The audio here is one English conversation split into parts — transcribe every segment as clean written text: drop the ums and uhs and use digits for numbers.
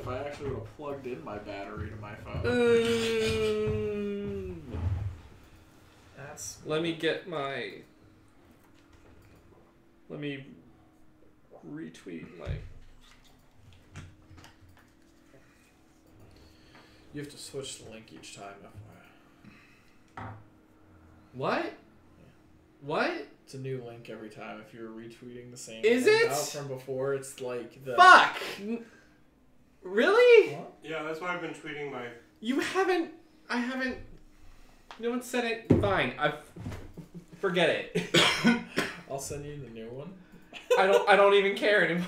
I actually would have plugged in my battery to my phone. That's... Let me get my... Let me retweet my... You have to switch the link each time, FYI. What? What? It's a new link every time if you're retweeting the same Is link it? out from before. It's like the... Fuck! Really? What? Yeah, that's why I've been tweeting my... You haven't... I haven't... No one said it. Fine. Forget it. I'll send you the new one. I don't even care anymore.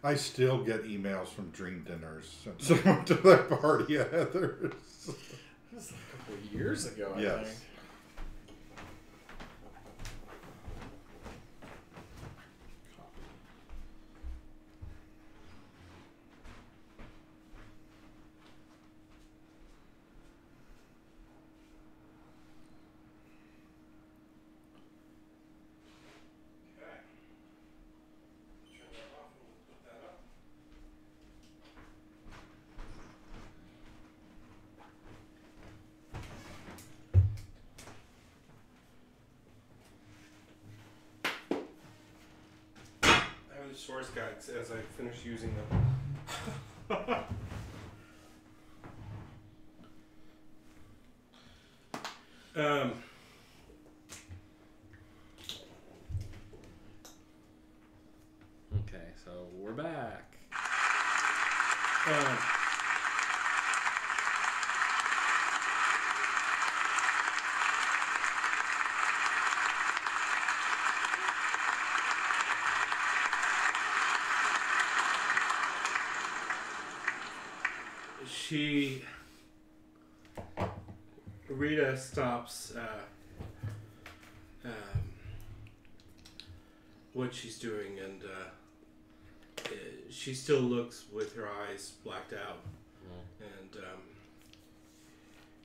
I still get emails from Dream Dinners since I went to that party at Heather's. That was like a couple of years ago, I Yes. think. Source guides as I finish using them. Okay, so we're back. Rita stops what she's doing, and she still looks with her eyes blacked out, and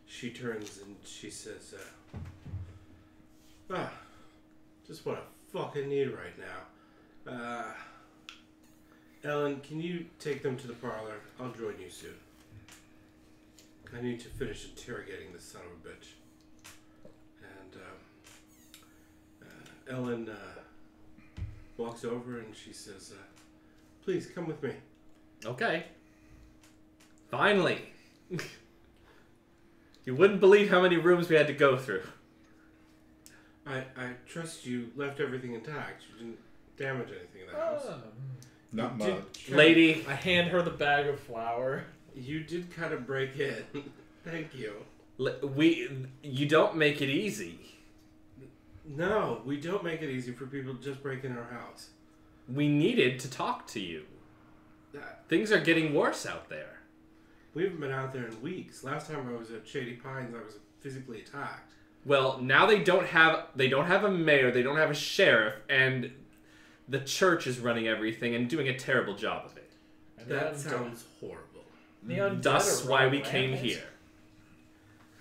she turns and she says, just what I fucking need right now. Ellen, can you take them to the parlor? I'll join you soon. I need to finish interrogating this son of a bitch. And Ellen walks over and she says, please come with me. Okay. Finally. You wouldn't believe how many rooms we had to go through. I trust you left everything intact. You didn't damage anything in the house. Not You did much. Lady. I hand her the bag of flour. You did kind of break in. Thank you. You don't make it easy. No, we don't make it easy for people to just break in our house. We needed to talk to you. Things are getting worse out there. We haven't been out there in weeks. Last time I was at Shady Pines, I was physically attacked. Well, now they don't have a mayor, they don't have a sheriff, and the church is running everything and doing a terrible job of it. And That sounds horrible. That's why we came here.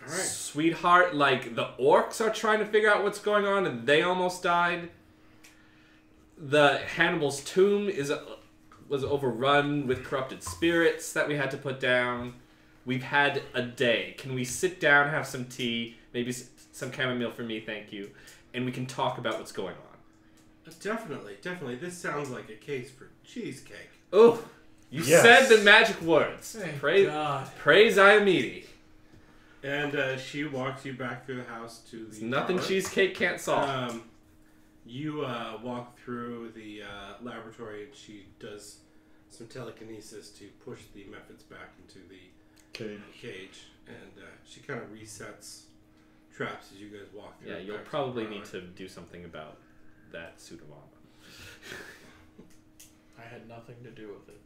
All right. Sweetheart, like, the orcs are trying to figure out what's going on, and they almost died. The Hannibal's tomb was overrun with corrupted spirits that we had to put down. We've had a day. Can we sit down, have some tea, maybe some chamomile for me, thank you, and we can talk about what's going on? Definitely, definitely. This sounds like a case for cheesecake. Oh, you said the magic words. Thank God. Praise Iamidi. And she walks you back through the house to the Nothing tower. cheesecake can't solve. You walk through the laboratory, and she does some telekinesis to push the methods back into the cage, and she kind of resets traps as you guys walk through. Yeah, you'll probably need to do something about that suit of armor. I had nothing to do with it.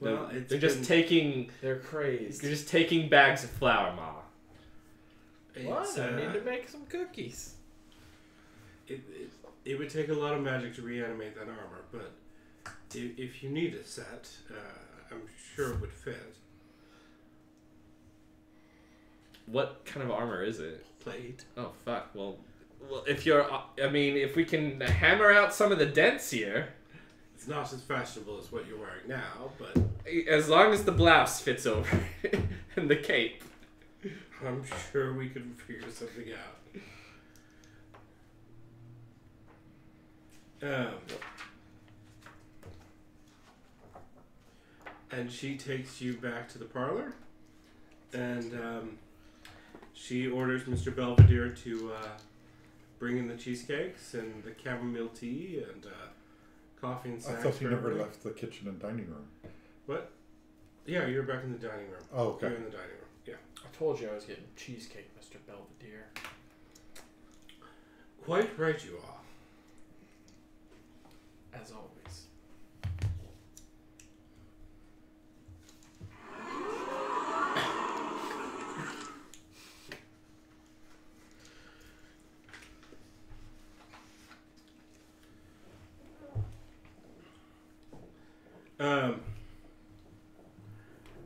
Well, they're just taking. They're crazed. You're just taking bags of flour, Ma. What? I need to make some cookies. It would take a lot of magic to reanimate that armor, but if you need a set, I'm sure it would fit. What kind of armor is it? Plate. Oh, fuck. Well, if you're... I mean, if we can hammer out some of the dents here... It's not as fashionable as what you're wearing now, but... As long as the blouse fits over and the cape. I'm sure we can figure something out. And she takes you back to the parlor, and she orders Mr. Belvedere to bring in the cheesecakes and the chamomile tea and coffee and I snacks. thought he for never everybody. left the kitchen and dining room. What? Yeah, you're back in the dining room. Oh, okay. You're in the dining room. Yeah. I told you I was getting cheesecake, Mr. Belvedere. Quite right, you are. As always.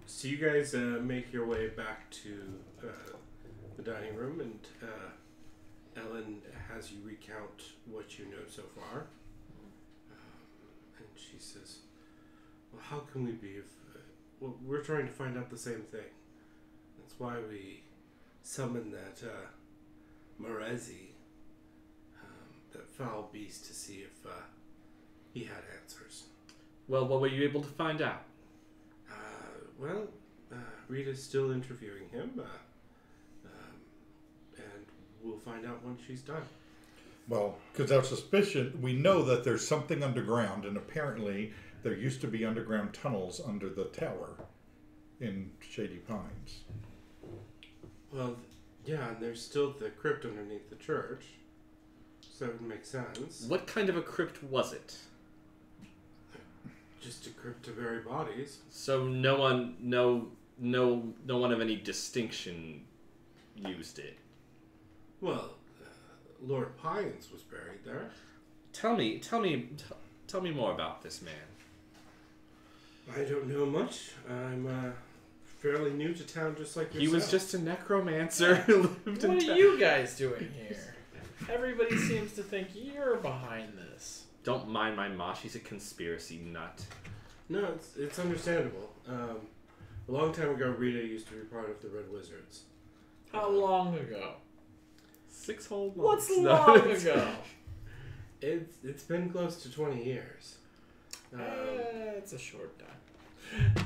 So you guys make your way back to the dining room, and Ellen has you recount what you know so far. And she says, "Well, how can we be if well, we're trying to find out the same thing? That's why we summoned that Morezi, that foul beast, to see if he had answers." Well, what were you able to find out? Rita's still interviewing him, and we'll find out when she's done. Well, because our suspicion, we know that there's something underground, and apparently there used to be underground tunnels under the tower in Shady Pines. Well, yeah, and there's still the crypt underneath the church, so that would make sense. What kind of a crypt was it? Just a crypt to bury bodies. So no one of any distinction used it. Well, Lord Pines was buried there. Tell me more about this man. I don't know much. I'm fairly new to town, just like yourself. He was just a necromancer who lived in What town. are you guys doing here? Everybody seems to think you're behind this. Don't mind my ma. She's a conspiracy nut. No, it's understandable. A long time ago, Rita used to be part of the Red Wizards. How long ago? 6 whole months. What's No, long it's- ago? It's been close to 20 years. It's a short time.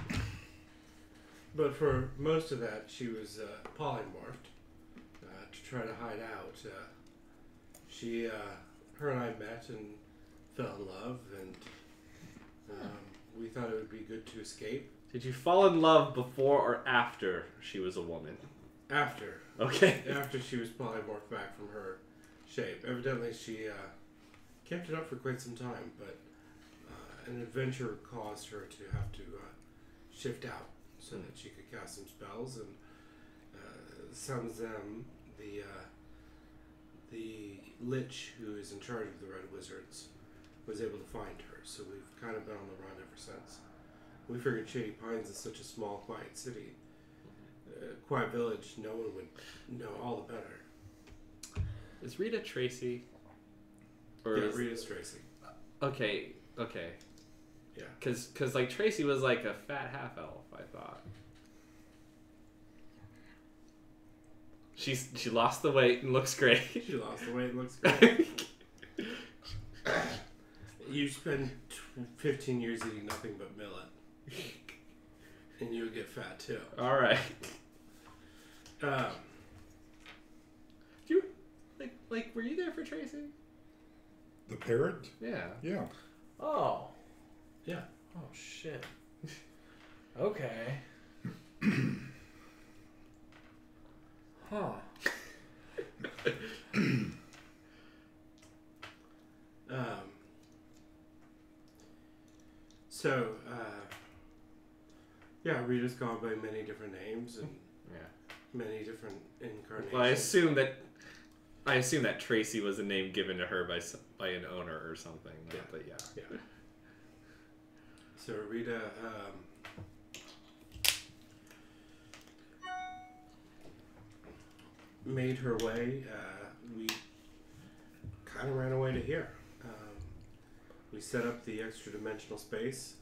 But for most of that, she was polymorphed to try to hide out. Her and I met and fell in love, and we thought it would be good to escape. Did you fall in love before or after she was a woman? After she was polymorphed back from her shape. Evidently, she kept it up for quite some time, but an adventure caused her to have to shift out so that she could cast some spells, and some of them, the Lich who is in charge of the Red Wizards was able to find her, so we've kind of been on the run ever since. We figured Shady Pines is such a small, quiet city, quiet village, no one would know all the better. Is Rita Tracy? Yeah, is... Rita's Tracy. Okay. Yeah. Cause like Tracy was like a fat half elf, I thought. She lost the weight and looks great. She lost the weight and looks great. You spend 15 years eating nothing but millet, and you'll get fat too. All right. You like were you there for Tracy? The parrot? Yeah. Yeah. Oh. Yeah. Oh, shit. Okay. Huh. Yeah, Rita's gone by many different names and Yeah. many different incarnations. Well, I assume that Tracy was a name given to her by an owner or something. Yeah. But yeah. Yeah. So Rita, made her way, we kind of ran away to here. We set up the extra dimensional space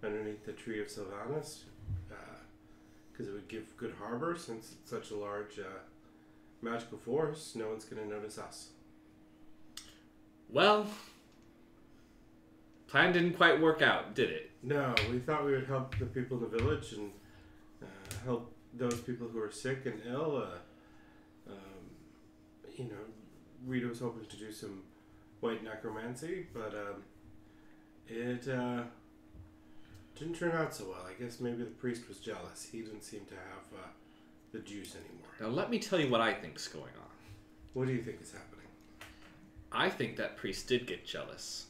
underneath the Tree of Sylvanas because it would give good harbor since it's such a large magical force. No one's going to notice us. Well, plan didn't quite work out, did it? No, we thought we would help the people in the village and help those people who are sick and ill. Rita was hoping to do some white necromancy, but it didn't turn out so well. I guess maybe the priest was jealous. He didn't seem to have the juice anymore. Now let me tell you what I think's going on. What do you think is happening? I think that priest did get jealous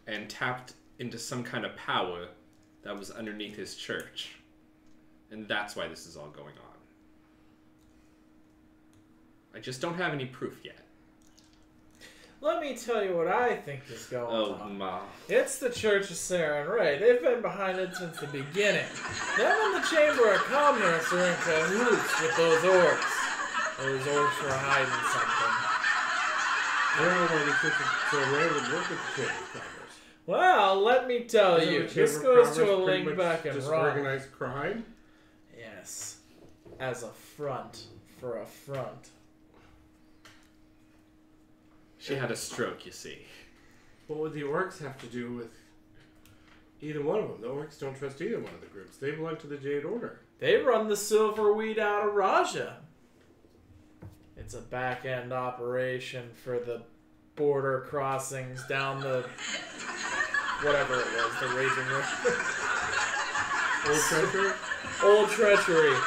and tapped into some kind of power that was underneath his church. And that's why this is all going on. I just don't have any proof yet. Let me tell you what I think is going on. Oh, Ma. It's the Church of Saren Ray. They've been behind it since the beginning. Them and the Chamber of Commerce are in cahoots with those orcs. Those orcs were hiding something. I don't know why the Church of Saren Ray would work with the Chamber of Commerce. Well, let me tell Isn't you, the this Chamber of goes to a Commerce pretty link much back in just Rome. organized crime? Yes. As a front for a front. She had a stroke, you see. What would the orcs have to do with either one of them? The orcs don't trust either one of the groups. They belong to the Jade Order. They run the Silverweed out of Raja. It's a back-end operation for the border crossings down the... whatever it was, the Raging River. Old treachery? Old treachery.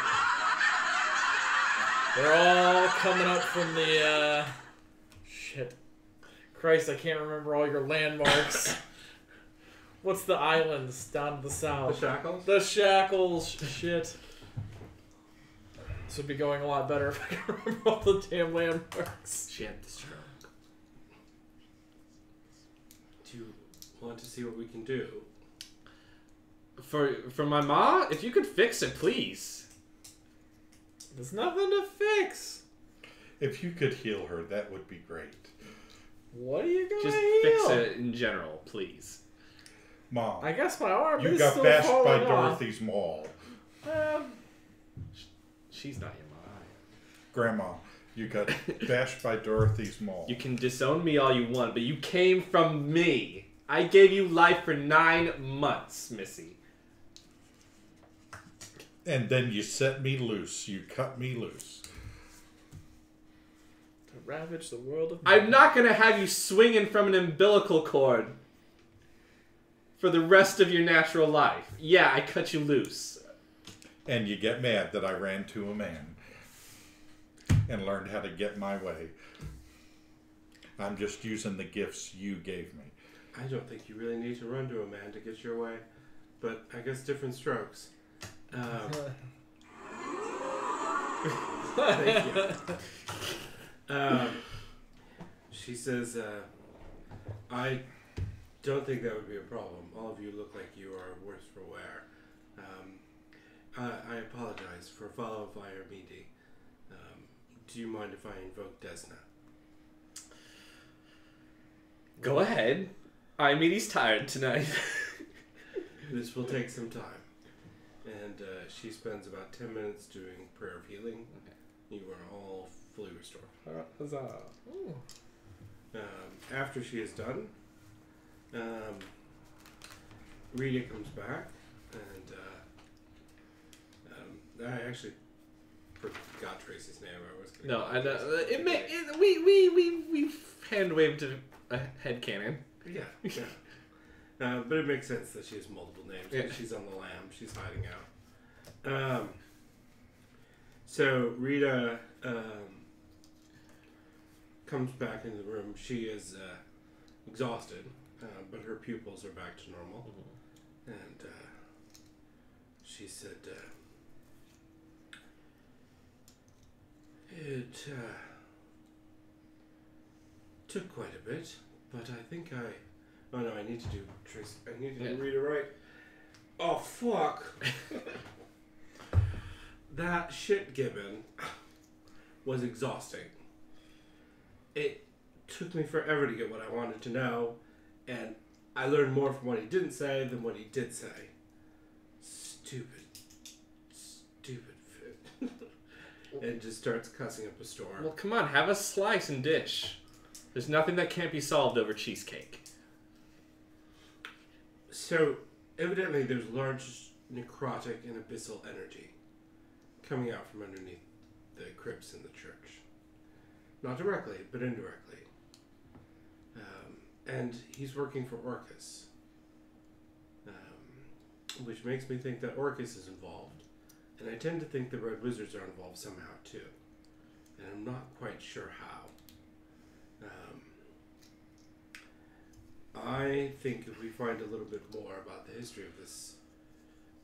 They're all coming up from the, shit. Christ, I can't remember all your landmarks. What's the islands down to the The south? Shackles? The Shackles. Shit. This would be going a lot better if I could remember all the damn landmarks. She had the stroke. Do you want to see what we can do? For my ma, if you could fix it, please. There's nothing to fix. If you could heal her, that would be great. What are you gonna Just heal? fix it in general, please. Mom, I guess my arm you is got still bashed by falling off. Dorothy's Mall. She's not your ma. Grandma, you got bashed by Dorothy's Mall. You can disown me all you want, but you came from me. I gave you life for 9 months, Missy. And then you set me loose. You cut me loose. To ravage the world of I'm not gonna have you swinging from an umbilical cord for the rest of your natural life. Yeah, I cut you loose. And you get mad that I ran to a man and learned how to get my way. I'm just using the gifts you gave me. I don't think you really need to run to a man to get your way, but I guess different strokes. Thank you. She says, I don't think that would be a problem. All of you look like you are worse for wear. I apologize for follow fire meeting. Do you mind if I invoke Desna? Go ahead. He's tired tonight. This will take some time. And she spends about 10 minutes doing prayer of healing. Okay. You are all fully restored. Huzzah. After she is done, Rita comes back, and I actually forgot Tracy's name. I was gonna No, call I know. Tracy. We hand waved a headcanon. Yeah, yeah. But it makes sense that she has multiple names. Yeah. She's on the lam. She's hiding out. So Rita comes back into the room. She is exhausted, but her pupils are back to normal. Mm-hmm. And she said, it took quite a bit, but I think oh no, I need to do Tracy. I need to read it right. Oh fuck! That shit gibbon was exhausting. It took me forever to get what I wanted to know, and I learned more from what he didn't say than what he did say. Stupid fit. And just starts cussing up a storm. Well, come on, have a slice and dish. There's nothing that can't be solved over cheesecake. So, evidently there's large necrotic and abyssal energy coming out from underneath the crypts in the church. Not directly, but indirectly. And he's working for Orcus. Which makes me think that Orcus is involved. And I tend to think the Red Wizards are involved somehow too. And I'm not quite sure how. I think if we find a little bit more about the history of this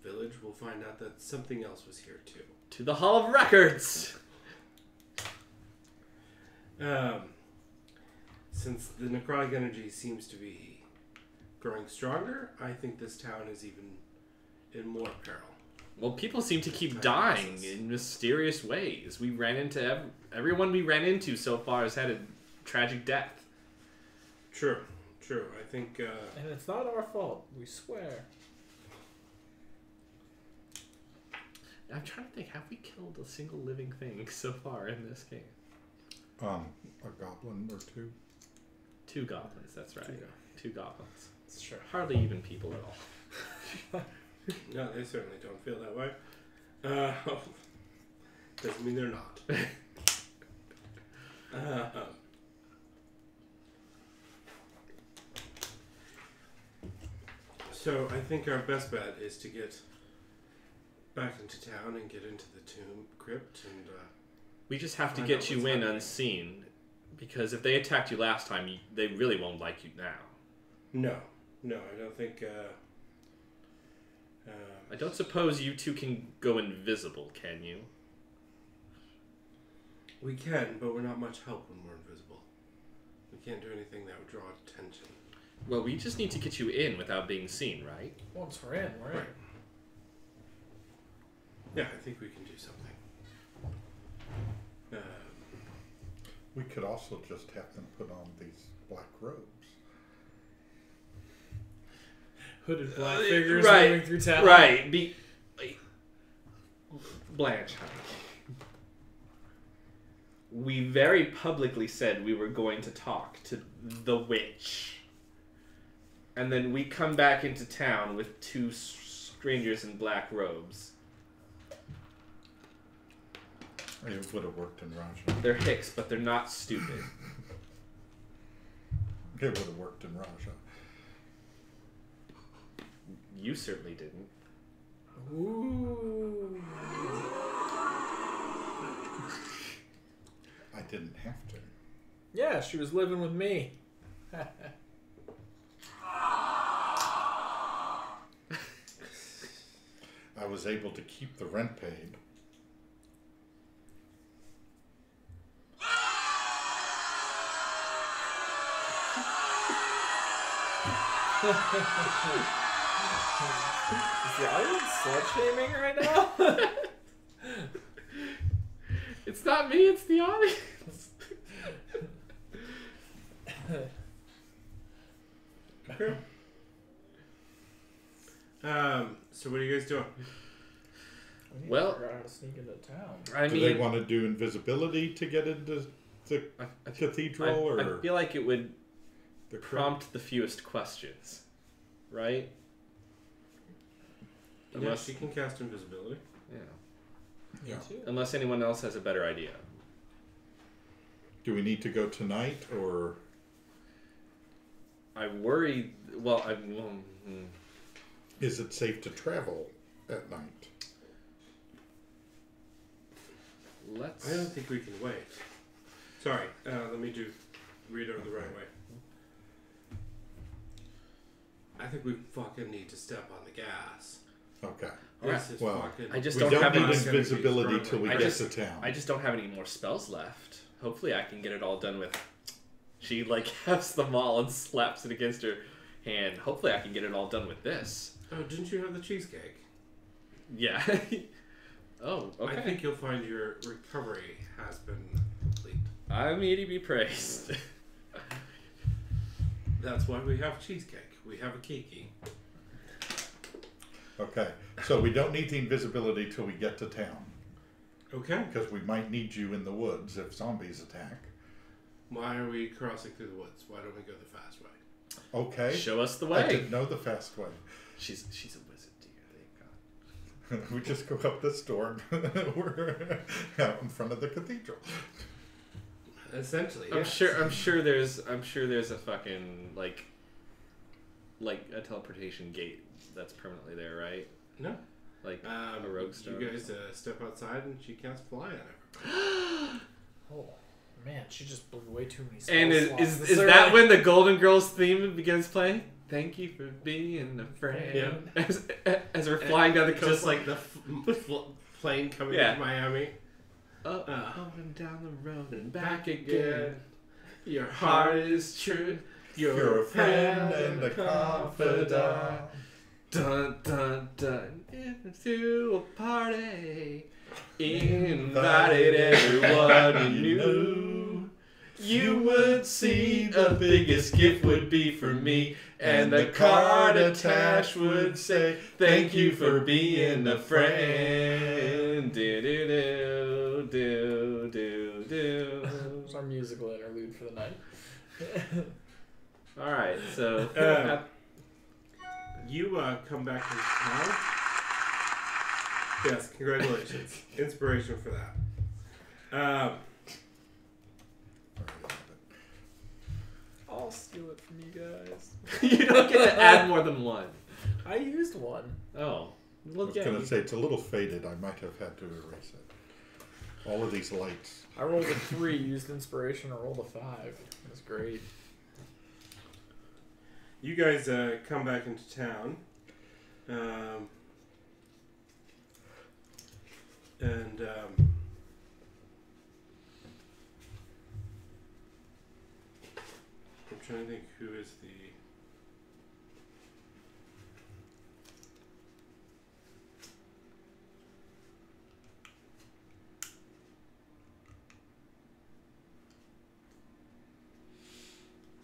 village, we'll find out that something else was here too. To the Hall of Records! Since the necrotic energy seems to be growing stronger, I think this town is even in more peril. Well, people seem to keep dying in mysterious ways. We ran into... Everyone we ran into so far has had a tragic death. True. I think... And it's not our fault, we swear. I'm trying to think, have we killed a single living thing so far in this game? A goblin or two. 2 goblins, that's right. 2 goblins. Sure. Hardly even people at all. No, they certainly don't feel that way. Doesn't mean they're not. So I think our best bet is to get back into town and get into the tomb crypt and... we just have to Find get out you what's in happening. unseen, because if they attacked you last time, they really won't like you now. No, I don't think... I don't suppose you two can go invisible, can you? we can, but we're not much help when we're invisible. We can't do anything that would draw attention. Well, we just need to get you in without being seen, right? Once we're in, we're in. Right. Yeah, I think we can do something. We could also just have them put on these black robes. Hooded black figures right, moving through town. Right. Blanche, honey. We very publicly said we were going to talk to the witch. And then we come back into town with 2 strangers in black robes. It would have worked in Raja. They're hicks, but they're not stupid. It would have worked in Raja. You certainly didn't. Ooh. I didn't have to. Yeah, she was living with me. I was able to keep the rent paid. Is the audience slut-shaming right now? It's not me, it's the audience. Okay. So what are you guys doing? We need Well- to figure out how to sneak into town. I Do they want to do invisibility to get into the I cathedral, or feel like it would the crypt? prompt the fewest questions, right? Yeah, Unless, she can cast invisibility. yeah. Yeah. Me too. Unless anyone else has a better idea. Do we need to go tonight, or I worry. Well, is it safe to travel at night? let's. I don't think we can wait. Sorry, let me read it the right way. I think we fucking need to step on the gas. Okay. This is Well, fucking... I just We don't don't have need any. invisibility till we I get just- to town. I just don't have any more spells left. Hopefully, I can get it all done with. She like hefts them all and slaps it against her hand. Hopefully, I can get it all done with this. Oh, didn't you have the cheesecake? Yeah. Oh, okay. I think you'll find your recovery has been complete. I'm here to be praised. That's why we have cheesecake. We have a kiki. Okay, so we don't need the invisibility till we get to town. Okay. Because we might need you in the woods if zombies attack. Why are we crossing through the woods? Why don't we go the fast way? Okay. Show us the I way. didn't know the fast way. She's a wizard, dear. Thank God. We just go up this door and we're out in front of the cathedral. Essentially, I'm sure there's a fucking like a teleportation gate that's permanently there, right? No. Like a rogue stone. You guys step outside and she casts fly on everybody. Oh man, she just blew way too many. And spell is slots. that when the Golden Girls theme begins playing? Thank you for being a friend. Yeah. As we're flying down the coast, Just like the plane coming into Miami. Up and down the road and back again. Your Heart is true. You're a friend and a confidant. Dun dun dun. Into a party. Invited everyone you knew. You would see the biggest gift would be for me. And the card attached would say, thank you for being a friend. Do do do do do do. It's our musical interlude for the night. Alright, so you come back to town. Yes, congratulations. Inspiration for that. I'll steal it from you guys. you don't get to add more than one. I used one. Oh. I Well, was yeah. going to say, it's a little faded. I might have had to erase it. All of these lights. I rolled a 3, used inspiration, I rolled a 5. It was great. You guys come back into town. I'm trying to think who is the...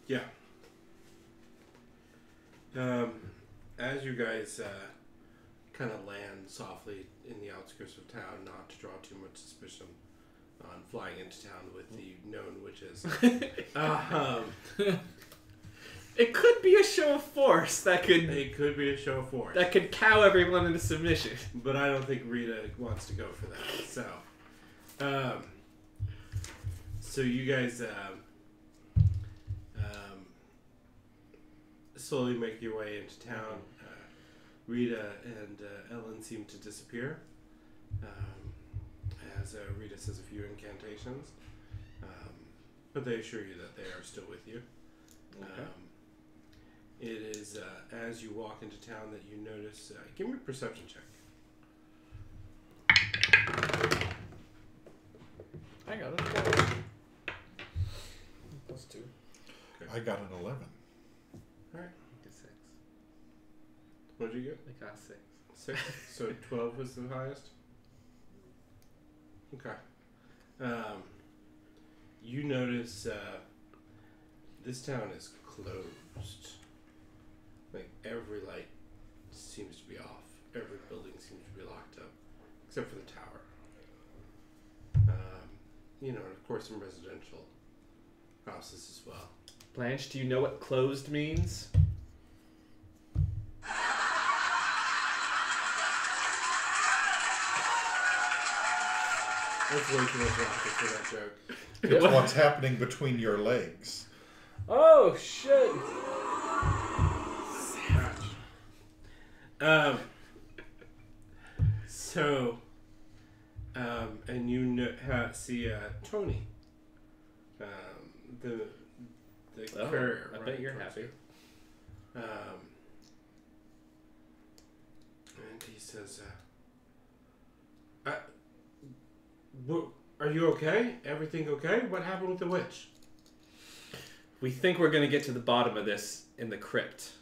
Yeah. As you guys kind of land softly in the outskirts of town, not to draw too much suspicion on flying into town with the known witches. It could be a show of force that could It could be a show of force. that could cow everyone into submission. But I don't think Rita wants to go for that. So you guys slowly make your way into town. Rita and Ellen seem to disappear as Rita says a few incantations. But they assure you that they are still with you. Okay. It is as you walk into town that you notice... give me a perception check. I got it. Plus 2. I got an 11. Alright. Get 6. What did you get? I got 6. 6? So 12 was the highest? Okay. You notice this town is closed. Like every light seems to be off. Every building seems to be locked up. Except for the tower. And of course some residential houses as well. Blanche, do you know what closed means? That's way too much laughter for that joke. It's what's happening between your legs. Oh, shit. And you see Tony, the courier. I bet you're happy. And he says, "Are you okay? Everything okay? What happened with the witch?" We think we're gonna get to the bottom of this in the crypt.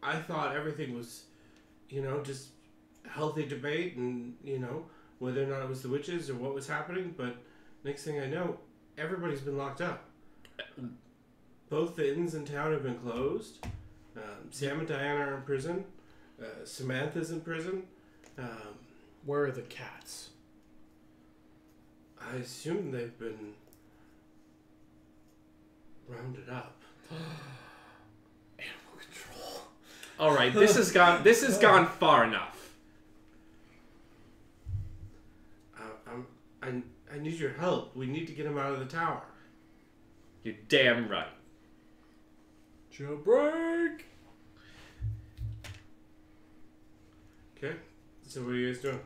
I thought everything was just healthy debate and, whether or not it was the witches or what was happening. But next thing I know, everybody's been locked up. Both the inns in town have been closed. Sam and Diana are in prison. Samantha's in prison. Where are the cats? I assume they've been rounded up. Animal control. All right, this has gone far enough. I need your help. We need to get him out of the tower. You're damn right. Jailbreak! Okay, so what are you guys doing?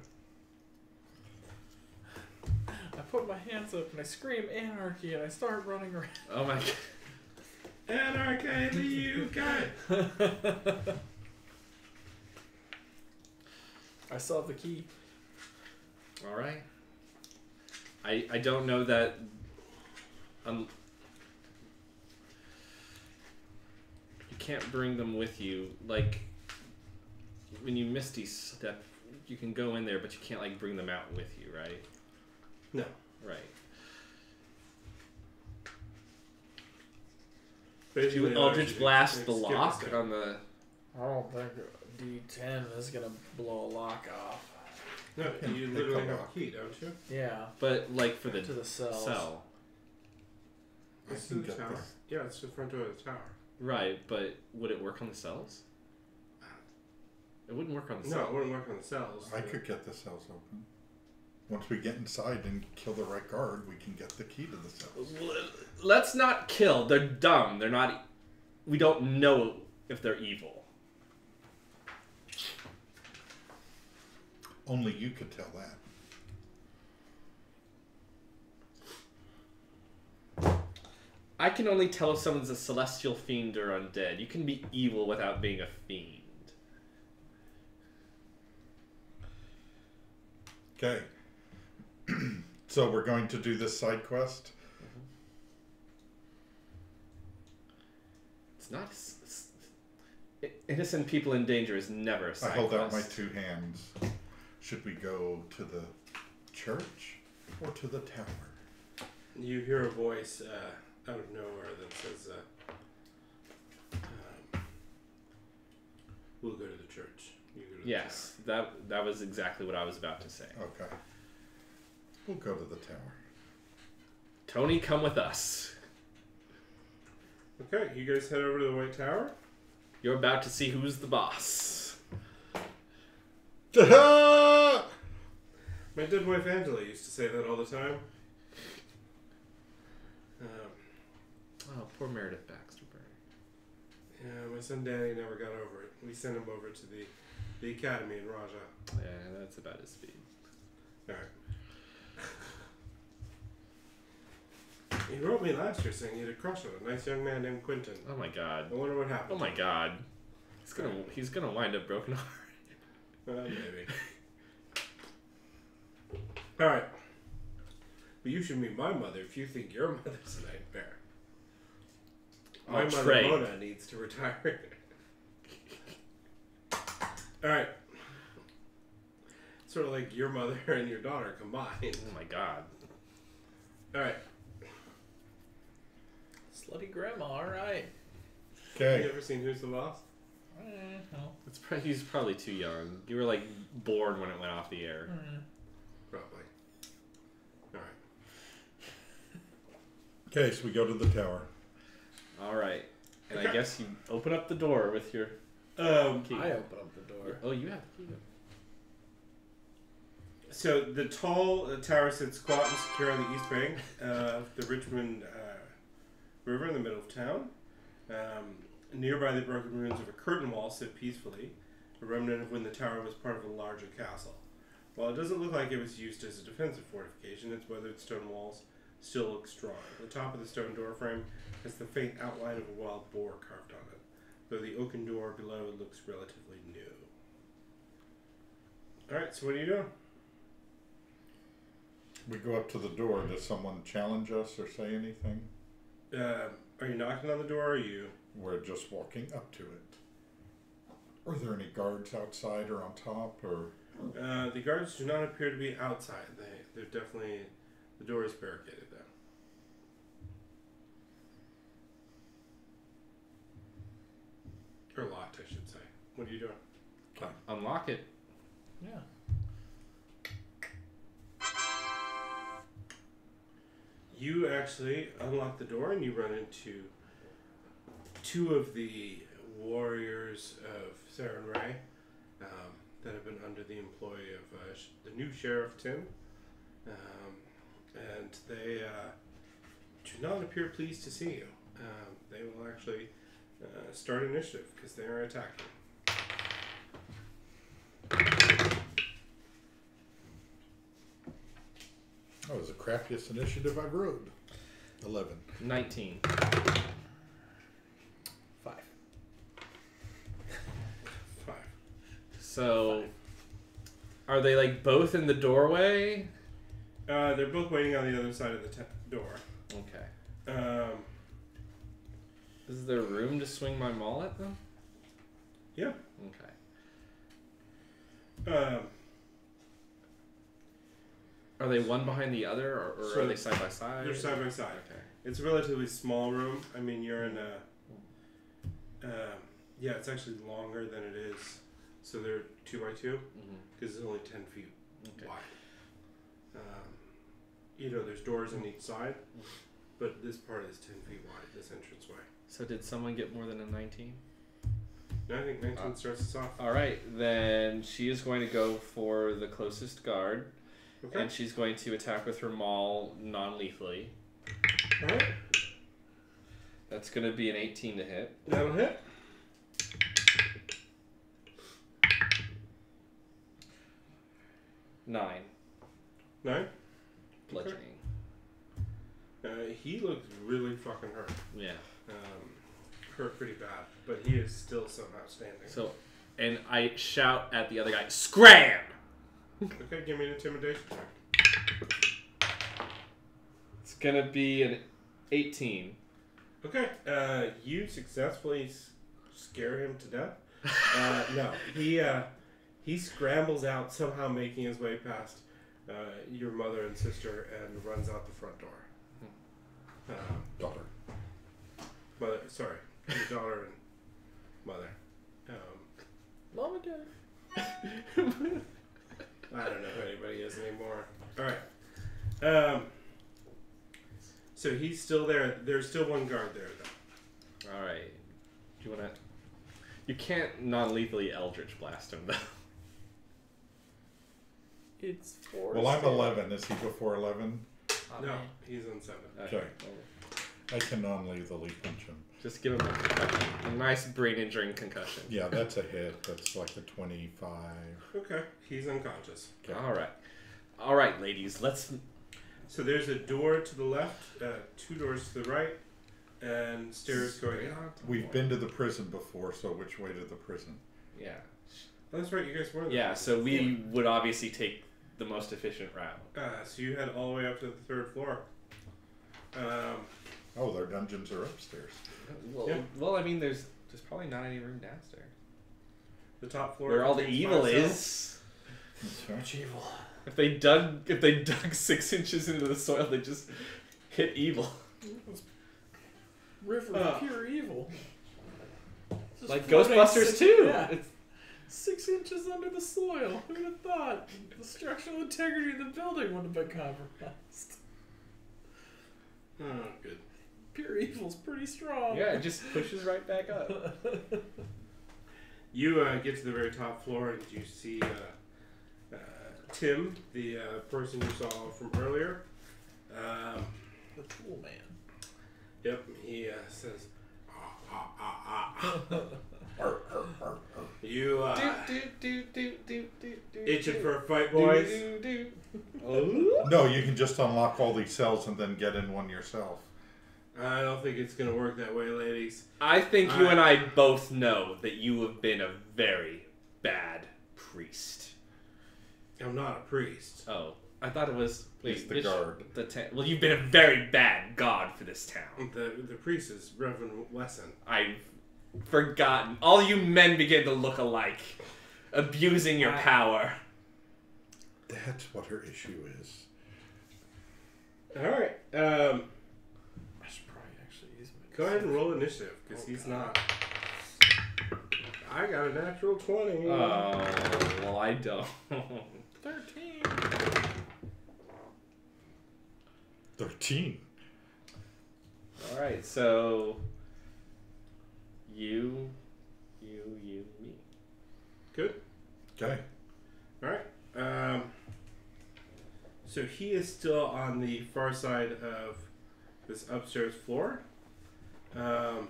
I put my hands up and I scream anarchy and I start running around. Oh my god. Anarchy, you guy! I still have the key. All right. I don't know that. You can't bring them with you. Like when you Misty step, you can go in there, but you can't like bring them out with you, right? No. Right. Basically, You Eldritch Blast the skip a lock step. on the. I don't think D10 is gonna blow a lock off. No, you They literally come have a off. key, don't you? Yeah. But like for the To the cells. cell. I It's can the get tower. this. Yeah, it's the front door of the tower. Right, but would it work on the cells? It wouldn't work on the No, cells. it wouldn't work on the cells. I could get the cells open. Once we get inside and kill the right guard, we can get the key to the cells. Let's not kill. They're dumb. They're not. We don't know if they're evil. Only you could tell that. I can only tell if someone's a celestial fiend or undead. You can be evil without being a fiend. Okay. So we're going to do this side quest. It's not. Innocent people in danger is never a I side hold out my quest. two hands. Should we go to the church or to the tower? You hear a voice out of nowhere that says, we'll go to the church. You go to the Yes, that was exactly what I was about to say. Okay. We'll go to the tower. Tony, come with us. tower. Okay, you guys head over to the White Tower. You're about to see who's the boss. My dead wife Angela used to say that all the time. Oh, poor Meredith Baxter Burr. Yeah, my son Danny never got over it. We sent him over to the academy in Raja. Yeah, that's about his speed. Alright. He wrote me last year saying he had a crush on a nice young man named Quentin. Oh my god. I wonder what happened. Oh my god. He's gonna wind up broken heart. Maybe. Alright. But you should meet my mother if you think your mother's a nightmare. My I'll mother trade. Mona needs to retire. Alright. Sort of like your mother and your daughter combined. Oh my god. Alright. Slutty grandma, alright. You Okay. ever seen Who's the Boss? No. He's probably too young. You were like born when it went off the air. Probably. Alright. Okay, so we go to the tower. All right. And I Okay. guess you open up the door with your key. I open up the door. Oh, you have the key. So the tall tower sits squat and secure on the east bank of the Richmond River in the middle of town. Nearby, the broken ruins of a curtain wall sit peacefully, a remnant of when the tower was part of a larger castle. While it doesn't look like it was used as a defensive fortification, its weathered stone walls still look strong. The top of the stone door frame has the faint outline of a wild boar carved on it, though the oaken door below looks relatively new. Alright, so what are you doing? We go up to the door. Does someone challenge us or say anything? Are you knocking on the door, or are you... We're just walking up to it. Are there any guards outside or on top, or? The guards do not appear to be outside. They're definitely... The door is barricaded, though. Or locked, I should say. What are you doing? Unlock it. Yeah. You actually unlock the door and you run into two of the warriors of Saren Ray that have been under the employ of the new Sheriff Tim. And they do not appear pleased to see you. They will actually start initiative because they are attacking. That was the crappiest initiative I've rode. 11. 19. 5. So, are they like both in the doorway? They're both waiting on the other side of the door. Okay. Is there room to swing my maul at them? Yeah. Okay. Are they one behind the other, or So are they side by side? They're side by side. Okay. It's a relatively small room. I mean, you're in a... yeah, it's actually longer than it is. So they're 2x2 because it's only 10 feet wide. You know, there's doors on each side, but this part is 10 feet wide, this entranceway. So did someone get more than a 19? No, I think 19 starts us off. All right, then she is going to go for the closest guard, Okay. and she's going to attack with her maul non-lethally. Alright. That's going to be an 18 to hit. That'll hit. Nine. 9. Bludgeoning. He looks really fucking hurt. Yeah. Hurt pretty bad, but he is still somehow standing. So, and I shout at the other guy, "Scram!" Okay, give me an intimidation check. It's going to be an 18. Okay, you successfully scare him to death. No, he scrambles out, somehow making his way past your mother and sister, and runs out the front door. Daughter. Mother, sorry, your daughter and mother. Mom and Dad. I don't know who anybody is anymore. All right. So he's still there. There's still one guard there, though. All right. Do you want to... You can't non-lethally Eldritch Blast him, though. It's 4. Well, I'm 11. Is he before 11? No, he's on 7. Okay. I can non-lethally punch him. Just give him a concussion. A nice brain-injuring concussion. Yeah, that's a hit. That's like a 25. Okay, he's unconscious. Okay. All right, ladies. Let's... So there's a door to the left, 2 doors to the right, and stairs going out. We've been to the prison before, so which way to the prison? Yeah. Oh, that's right, you guys were there. Yeah, so we would obviously take the most efficient route. So you head all the way up to the 3rd floor. Oh, their dungeons are upstairs. Well, Yeah. well, I mean, there's probably not any room downstairs. The top floor. Where all the contains evil 5 cells. is. That's Much evil. If they dug 6 inches into the soil, they just hit evil. River of pure evil. Just Like floating Ghostbusters too. Yeah. It's, 6 inches under the soil. Who would have thought? The structural integrity of the building would have been compromised. Oh, good. Pure evil's pretty strong. yeah, it just pushes right back up. You get to the very top floor and you see Tim, the person you saw from earlier. The tool man. Yep, he says, You itching for a fight, boys? No, you can just unlock all these cells and then get in one yourself. I don't think it's going to work that way, ladies. I think you and I both know that you have been a very bad priest. I'm not a priest. Oh, I thought it was... He's the guard. Well, you've been a very bad god for this town. The priest is Reverend Wesson. forgotten. All you men begin to look alike, abusing your power. That's what her issue is. All right. I should probably actually use my. Go ahead and roll initiative because he's not. I got a natural 20. Oh, well, I don't. 13. 13. All right, so you, me. Good. Okay. All right. So he is still on the far side of this upstairs floor. So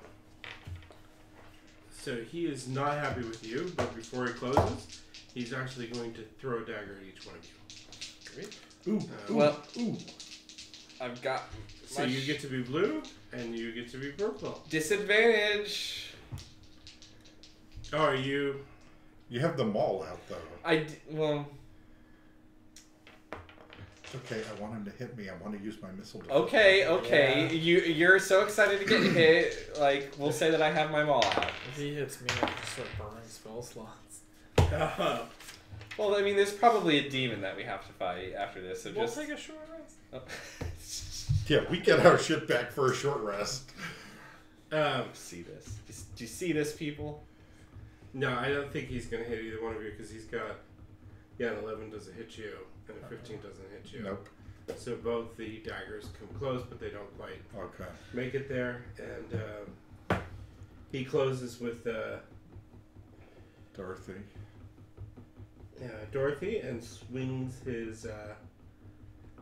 he is not happy with you, but before he closes, he's actually going to throw a dagger at each one of you. Great. Ooh. Well, Ooh. I've got. So you get to be blue, and you get to be purple. Disadvantage. Oh, are you? You have the maul out, though. Well. It's okay. I want him to hit me. I want to use my missile defense. Okay. Yeah. You're so excited to get hit. Like, we'll say that I have my maul out. If he hits me, I just start burning spell slots. Well, I mean, there's probably a demon that we have to fight after this. So We'll just take a short rest. Yeah, we get our shit back for a short rest. See this? Do you see this, people? No, I don't think he's going to hit either one of you because he's got, an 11 doesn't hit you and a 15 doesn't hit you. Nope. So both the daggers come close, but they don't quite Okay. make it there. And he closes with Dorothy. Dorothy and swings his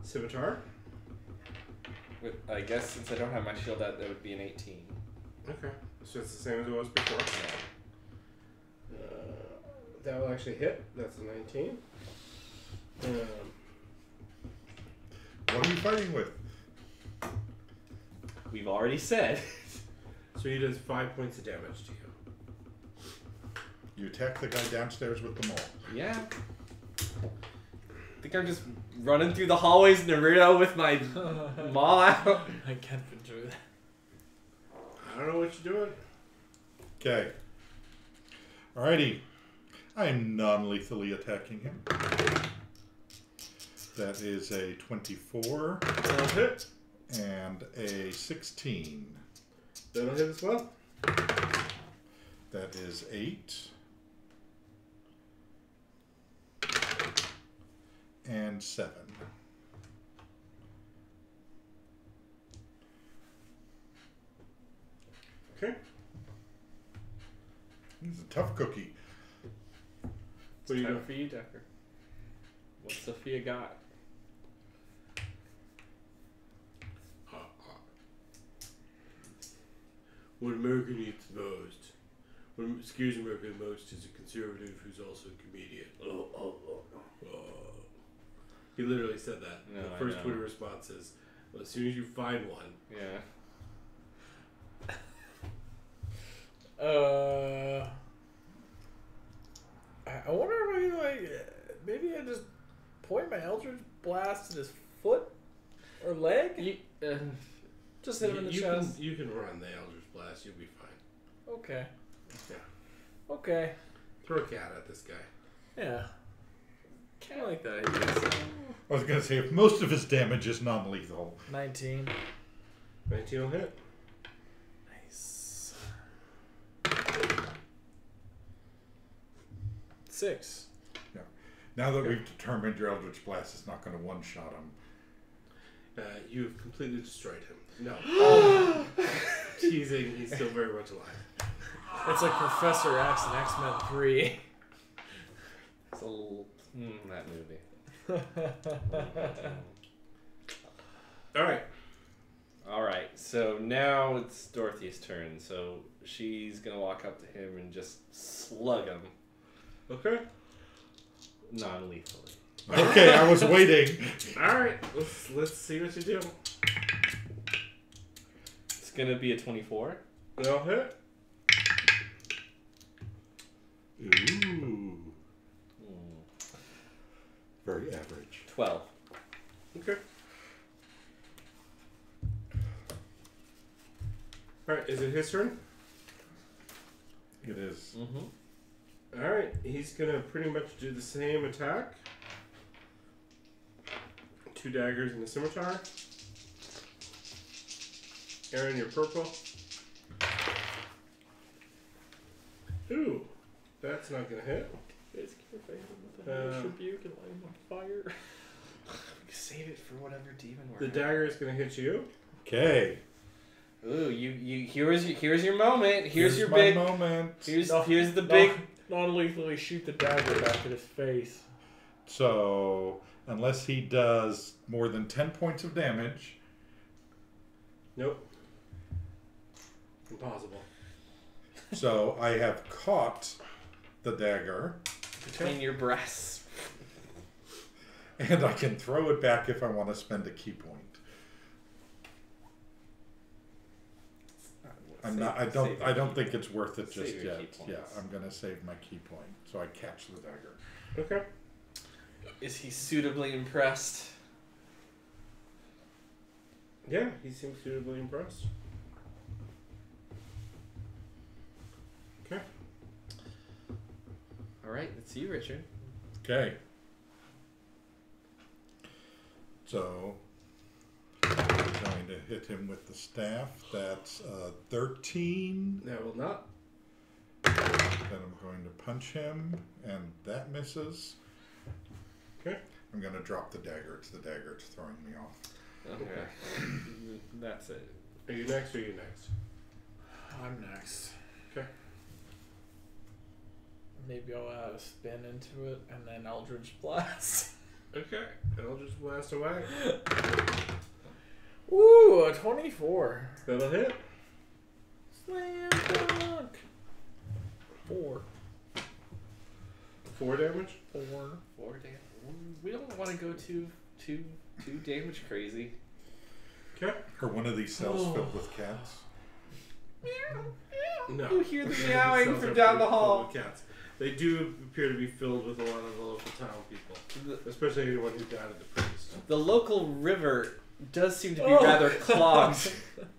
scimitar. I guess since I don't have my shield out, that would be an 18. Okay, so it's the same as it was before. That will actually hit. That's a 19. What are you fighting with? We've already said. So he does 5 points of damage to you. You attack the guy downstairs with the maul. Yeah. I think I'm just running through the hallways in Naruto with my maul out. I can't enjoy that. I don't know what you're doing. Okay. Alrighty. I'm non-lethally attacking him. That is a 24 That'll hit. and a 16. That'll hit as well. That is 8. And 7. Okay. He's a tough cookie. What are you Time doing? for you, Decker. What's Sophia got? What America needs most, what scares America most is a conservative who's also a comedian. He literally said that. No, The I first know. Twitter response is, well, as soon as you find one. Yeah. I wonder if maybe I just point my Eldritch Blast at his foot or leg. Just hit him in the chest. You can run the Eldritch Blast. You'll be fine. Okay. Yeah. Okay. Throw a cat at this guy. Yeah. Kind of like that idea. I was going to say, if most of his damage is non-lethal. 19. 19 will hit. Nice. 6. Yeah. Now that we've determined your Eldritch Blast is not going to one-shot him. You've completely destroyed him. No. Teasing, he's still very much alive. It's like Professor X in X-Men 3. So, that movie. Alright. Alright, so now it's Dorothy's turn. So she's going to walk up to him and just slug him Okay. non-lethally. Okay, I was waiting. Alright. Let's see what you do. It's going to be a 24. That'll hit. Ooh. Very average. 12. Okay. Alright, is it his turn? It is. Mm-hmm. Alright, he's gonna pretty much do the same attack. 2 daggers and a scimitar. Aaron, you're purple. Ooh, that's not gonna hit. It's with the hellish rebuke and light him on fire. Save it for whatever demon we're The dagger is gonna hit you. Okay. Ooh, here's your moment. Here's your my big moment. Here's the big Non-lethally shoot the dagger back at his face. So, unless he does more than 10 points of damage, Nope. Impossible. so I have caught the dagger, between your breasts. and I can throw it back if I want to spend a key point. I don't think it's worth it just Save your yet. key points. Yeah, I'm gonna save my key point, so I catch the dagger. Okay. Is he suitably impressed? Yeah, he seems suitably impressed. Okay. All right, that's you, Richard. Okay. So I'm going to hit him with the staff. That's 13. That will not. Then I'm going to punch him, and that misses. Okay. I'm going to drop the dagger. It's the dagger. It's throwing me off. Okay. That's it. Are you next or are you next? I'm next. Okay. Maybe I'll add a spin into it and then Eldritch Blast. Okay. And I'll just blast away. Ooh, a 24. That'll hit. Slam dunk. 4. 4 damage. 4. 4 damage. We don't want to go too damage crazy. Okay. Are one of these cells filled with cats? No. You hear the These meowing cells from are down the filled hall. with cats. They do appear to be filled with a lot of the local town people, especially anyone who died at the priest. The local river does seem to be rather clogged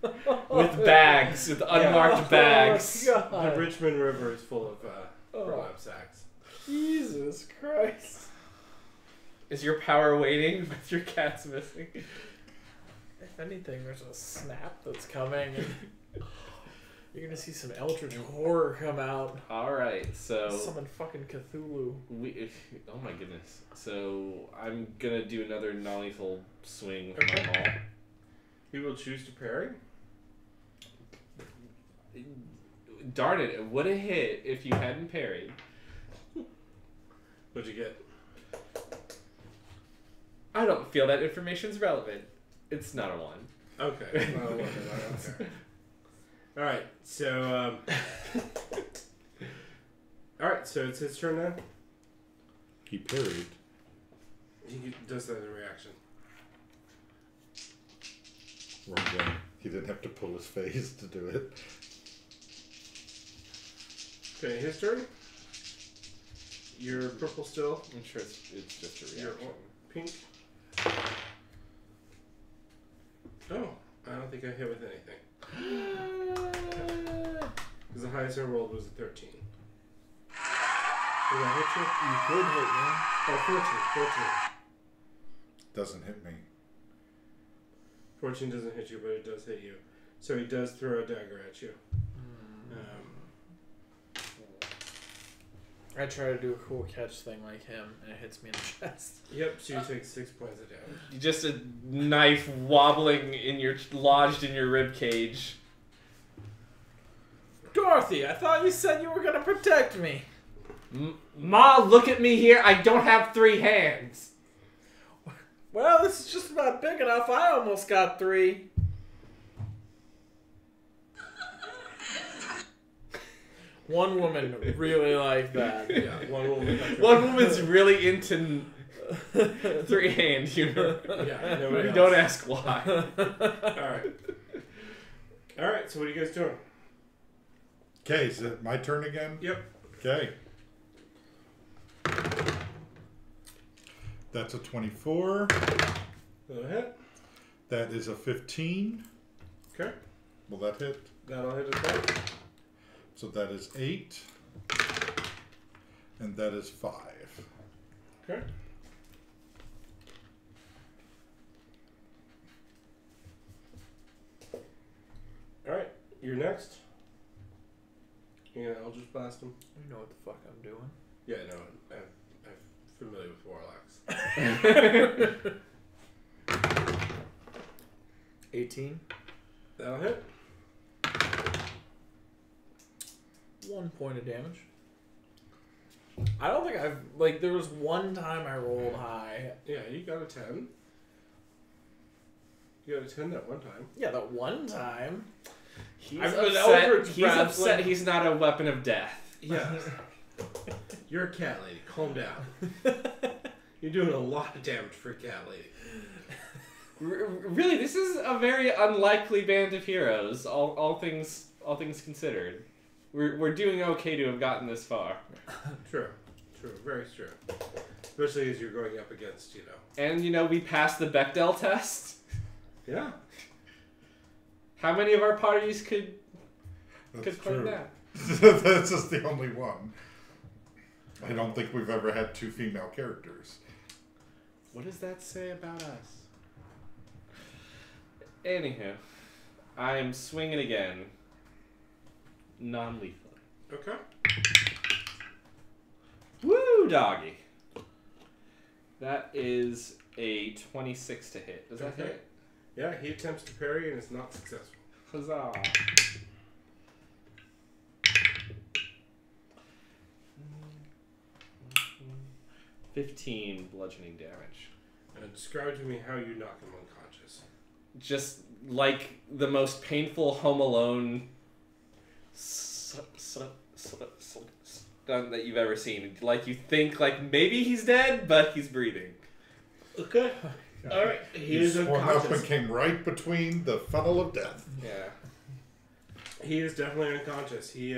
with bags, with unmarked bags. Oh, The God. Richmond River is full of burlap sacks. Jesus Christ. Is your power waning with your cats missing? If anything, there's a snap that's coming. And you're gonna see some Eldritch horror come out. Alright, so Summon fucking Cthulhu. oh my goodness. So I'm gonna do another non-lethal swing with my maul. He will choose to parry. Darn it, it would have hit if you hadn't parried. What'd you get? I don't feel that information's relevant. It's not a 1. Okay. It's not a 1, okay. Alright, so alright, so it's his turn now. He parried. He does that as a reaction. Wrong way. He didn't have to pull his face to do it. Okay, his turn. You're purple still. I'm sure it's just a You're reaction. pink. Oh, I don't think I hit with anything. Because the highest I rolled was a 13. Did I hit you? You could hit me. Oh, 14. Doesn't hit me. 14 doesn't hit you, but it does hit you. So he does throw a dagger at you. I try to do a cool catch thing like him, and it hits me in the chest. Yep, so you take 6 points of damage. Just a knife wobbling lodged in your rib cage. Dorothy, I thought you said you were gonna protect me. Ma, look at me here. I don't have 3 hands. Well, this is just about big enough. I almost got 3. One woman really liked that. Yeah, one woman. One woman's really into 3-hand humor. Yeah, nobody else. Don't ask why. Alright. Alright, so what are you guys doing? Okay, is it my turn again? Yep. Okay. That's a 24. Go ahead. That is a 15. Okay. Will that hit? That'll hit as well. So that is 8. And that is 5. Okay. Alright, you're next. Yeah, I'll just blast him. You know what the fuck I'm doing. Yeah, no, I'm familiar with Warlocks. 18. That'll hit. 1 point of damage. I don't think I've... Like, there was one time I rolled high. Yeah, you got a 10. You got a 10 that one time. Yeah, that one time. He's I've been upset. Eldritch He's Blast, upset. like- He's not a weapon of death. Yeah. You're a cat lady. Calm down. You're doing a lot of damage for a cat lady. Really, this is a very unlikely band of heroes. All things considered, we're doing okay to have gotten this far. True, very true. Especially as you're going up against, And we passed the Bechdel test. Yeah. How many of our parties could That's claim true. that? That's just the only one. I don't think we've ever had 2 female characters. What does that say about us? Anywho, I am swinging again. Non-lethal. Okay. Woo, doggy. That is a 26 to hit. Does that Okay. hit? Yeah, he attempts to parry and is not successful. Huzzah. 15 bludgeoning damage. Describe to me how you knock him unconscious. Just like the most painful Home Alone stunt that you've ever seen. Like you think like maybe he's dead, but he's breathing. Okay. All right. He is swung up and unconscious. came right between the funnel of death. Yeah. He is definitely unconscious. He's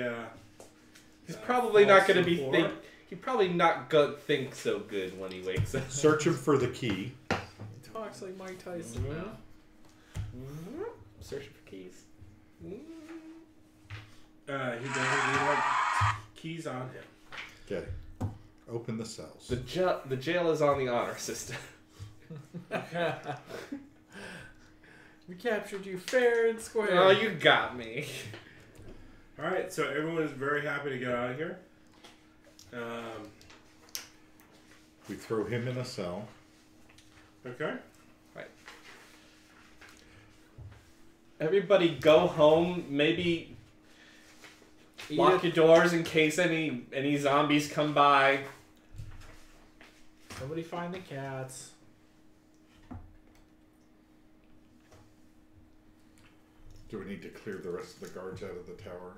He's probably not falls going to to the be floor. he probably not go think so good when he wakes up. Search him for the key. He talks like Mike Tyson now. Searching for keys. He doesn't have keys on him. Okay. Open the cells. The jail is on the honor system. We captured you fair and square. Oh, you got me. All right. So everyone is very happy to get out of here. We throw him in a cell. Okay. Everybody go home. Maybe lock your doors in case any zombies come by. Somebody find the cats. Do we need to clear the rest of the guards out of the tower?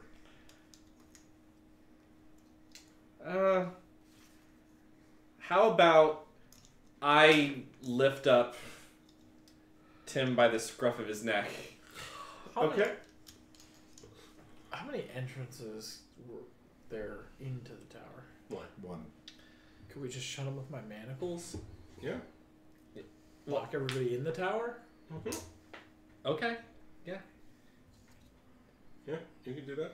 How about I lift up Tim by the scruff of his neck? Okay. How many entrances were there into the tower? One. Could we just shut them with my manacles? Yeah. Lock everybody in the tower? Mm-hmm. Okay. Yeah, you can do that.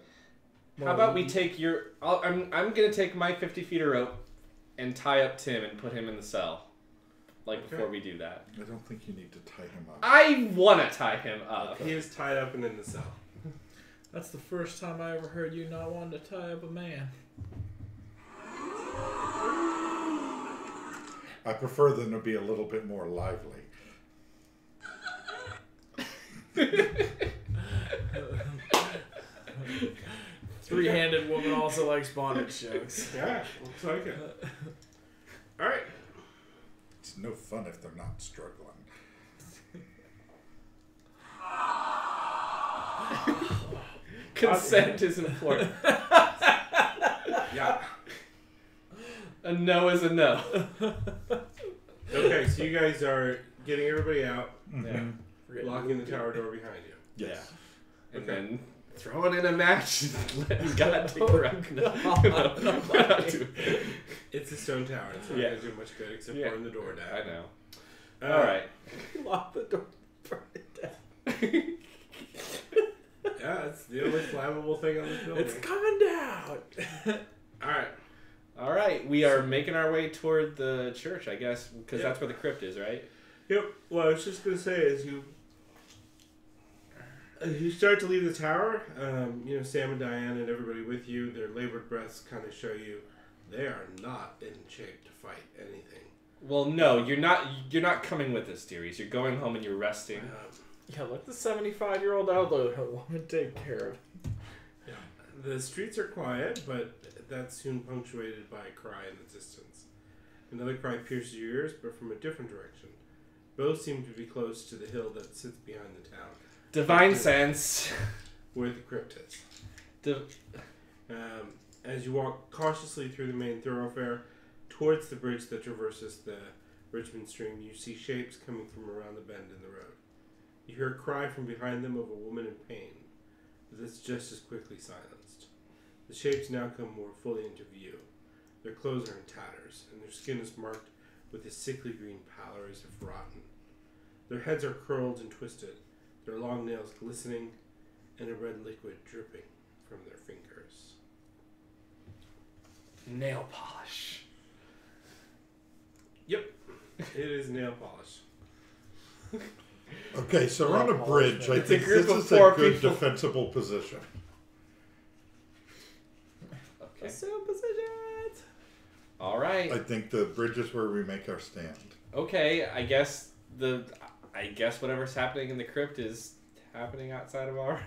How about we take your... I'm going to take my 50 feet of rope and tie up Tim and put him in the cell. Before we do that. I don't think you need to tie him up. I want to tie him up. He is tied up and in the cell. That's the first time I ever heard you not wanting to tie up a man. I prefer them to be a little bit more lively. Three-handed woman also likes bondage jokes. Yeah, looks like it. All right. It's no fun if they're not struggling. Consent is important. Yeah. A no is a no. Okay, so you guys are getting everybody out, Mm-hmm. locking the tower door behind you. Yes. And Okay. then throwing in a match and letting God take the rest. No, we're not doing it. It's a stone tower. It's not Yeah. going to do much good except Yeah. burn the door down. I know. All right. Lock the door. Burn it down. Yeah, it's the only flammable thing on this building. It's coming down. All right. We are making our way toward the church, I guess, because that's where the crypt is, right? Yep. Well, I was just gonna say, as you start to leave the tower, Sam and Diane and everybody with you, their labored breaths kind of show you they are not in shape to fight anything. Well, no, you're not. You're not coming with us, dearies. You're going home and you're resting. Yeah, let the 75-year-old outlaw woman take care of it. Yeah. The streets are quiet, but that's soon punctuated by a cry in the distance. Another cry pierces your ears, but from a different direction. Both seem to be close to the hill that sits behind the town. Divine sense. Where the crypt is. As you walk cautiously through the main thoroughfare towards the bridge that traverses the Richmond stream, you see shapes coming from around the bend in the road. You hear a cry from behind them of a woman in pain, but it's just as quickly silenced. The shapes now come more fully into view. Their clothes are in tatters, and their skin is marked with a sickly green pallor as if rotten. Their heads are curled and twisted, their long nails glistening, and a red liquid dripping from their fingers. Nail polish. Yep, it is nail polish. Okay, so we're on a bridge. I It's a think group this of is a four good people. defensible position. Okay. Assume positions. All right. I think the bridge is where we make our stand. Okay. I guess whatever's happening in the crypt is happening outside of our.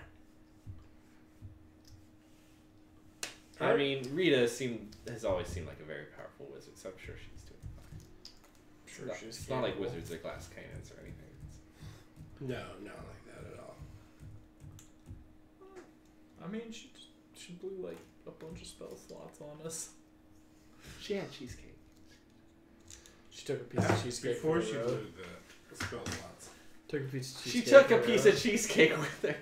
I mean, Rita has always seemed like a very powerful wizard, so I'm sure she's doing fine. It's not like wizards are glass cannons or anything. No, not like that at all. I mean, she blew like a bunch of spell slots on us. She had cheesecake. She took a piece of cheesecake Before for she the blew road. the spell slots. Took a piece of She cheesecake. took a for the piece road. of cheesecake with her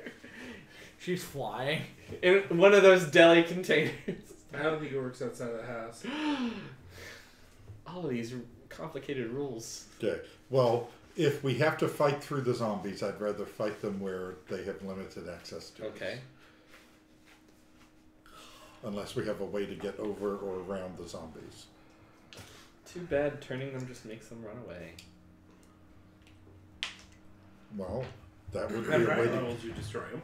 She's flying. in one of those deli containers. I don't think it works outside of the house. All of these complicated rules. Okay. Well, if we have to fight through the zombies, I'd rather fight them where they have limited access to us. Okay. Unless we have a way to get over or around the zombies. Too bad turning them just makes them run away. Well, that would be At a right way to... levels, you destroy them.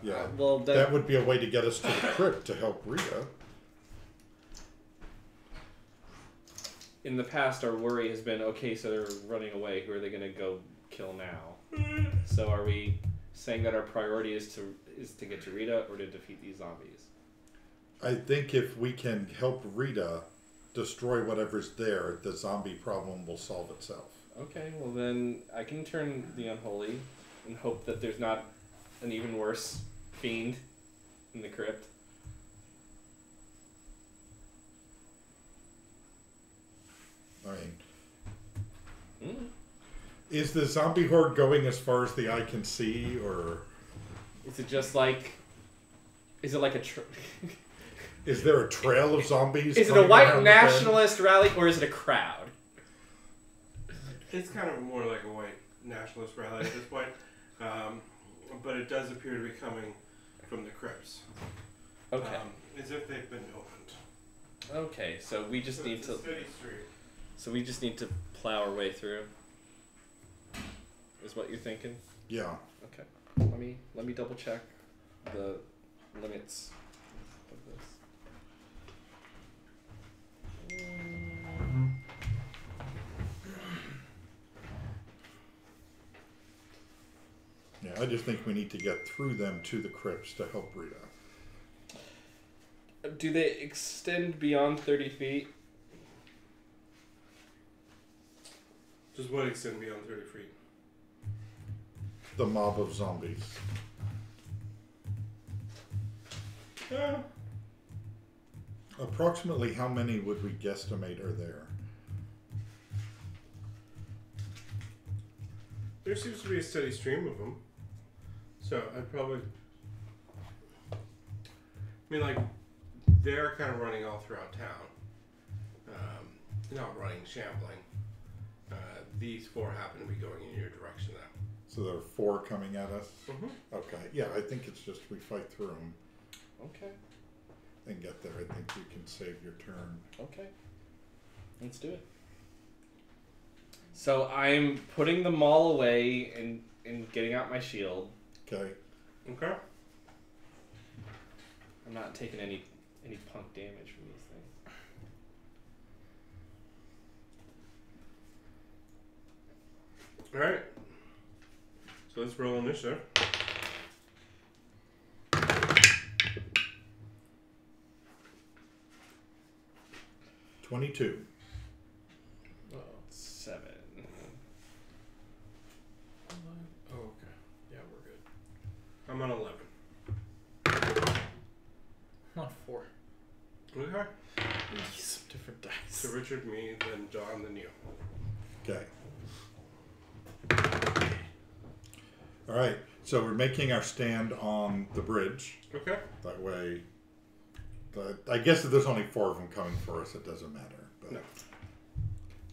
Yeah. Well, That would be a way to get us to the crypt to help Rita. in the past, our worry has been, okay, so they're running away. Who are they going to go kill now? So are we saying that our priority is to get to Rita or to defeat these zombies? I think if we can help Rita destroy whatever's there, the zombie problem will solve itself. Okay, well then I can turn the unholy and hope that there's not an even worse fiend in the crypt. I mean, Mm. is the zombie horde going as far as the eye can see, or Is it just like... Is it like a... is there a trail of zombies? Is it a coming white around the bend? nationalist rally or is it a crowd? It's kind of more like a white nationalist rally at this point. But it does appear to be coming from the crypts. Okay. As if they've been opened. Okay, so we just need it's to... a steady street. So we just need to plow our way through. Is what you're thinking? Yeah. Okay. Let me double check the limits of this. Yeah, I just think we need to get through them to the crypts to help Rita. Do they extend beyond 30 feet? Just what extend beyond 30 feet? The mob of zombies. Yeah. Approximately how many would we guesstimate are there? There seems to be a steady stream of them. So I'd probably... I mean, like, they're kind of running all throughout town. Not running, shambling. These four happen to be going in your direction now. So there are 4 coming at us? Mm-hmm. Okay, yeah, I think it's just we fight through them Okay. and get there. I think you can save your turn. Okay. Let's do it. So I'm putting the maul away and getting out my shield. Okay. Okay. I'm not taking any punk damage from these things. Alright. So let's roll initiative. 22. Oh, 7. oh, okay. Yeah, we're good. I'm on 11. I'm on 4. Okay. Some different dice. So Richard, me, then John, then you. Okay. All right. So we're making our stand on the bridge. Okay. That way, I guess if there's only 4 of them coming for us, it doesn't matter. But, No.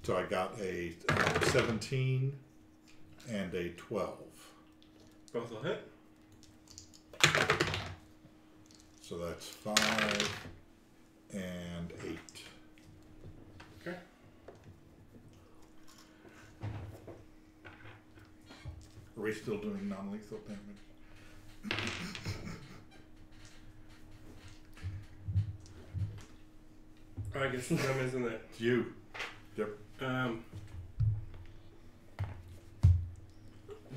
So I got a 17 and a 12. Both will hit. So that's 5 and 8. Okay. Are we still doing non-lethal damage? Oh, I guess it's them, isn't it? It's you. Yep.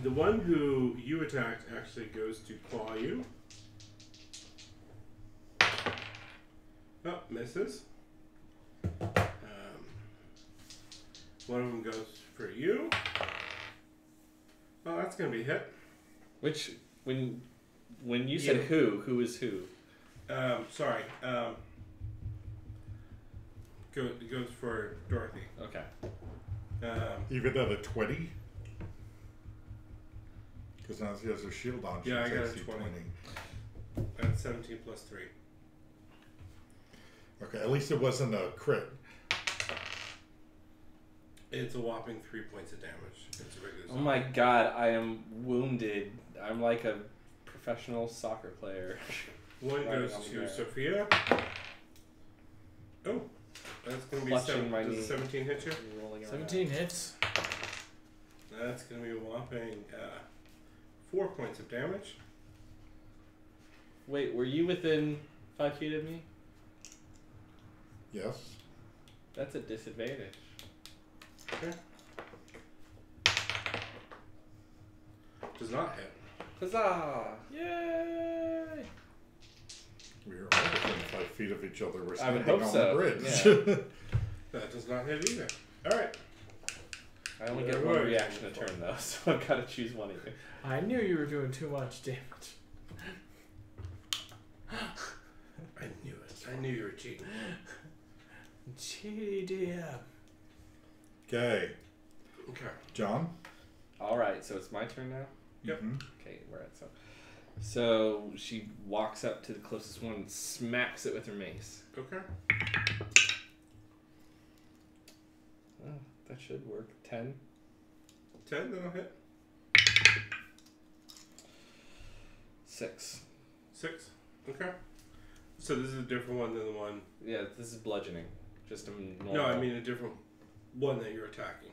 The one who you attacked actually goes to claw you. Oh, misses. One of them goes for you. Oh, that's gonna be a hit. Which when you said You. who is who? Sorry. Goes for Dorothy. Okay. Even at a 20? Because now she has her shield on. Yeah, I she's got a AC 20. That's 17 plus 3. Okay, at least it wasn't a crit. It's a whopping 3 points of damage. It's a regular. Oh my god, I am wounded. I'm like a professional soccer player. One Right goes on to there. Sophia. Oh, that's going to be Clutching my does knee. 17 hit you? Rolling around. 17 hits. That's going to be a whopping 4 points of damage. Wait, were you within 5 feet of me? Yes. That's a disadvantage. Okay. Does not hit. Huzzah! Yay! We are all within 5 feet of each other. We're I would standing hope on so, the bridge. yeah. That does not hit either. Alright. I only Yeah, get one right. reaction a turn though, so I've got to choose one of you. I knew you were doing too much damage. I knew it. I knew you were cheating. GDM. Okay. Okay. John? Alright, so it's my turn now? Yep. Mhm. Okay, we're at so she walks up to the closest one and smacks it with her mace. Okay. Oh, that should work. 10. 10, that'll hit. 6. 6. Okay. So this is a different one than the one. Yeah, this is bludgeoning. Just a normal. No, I mean a different one that you're attacking.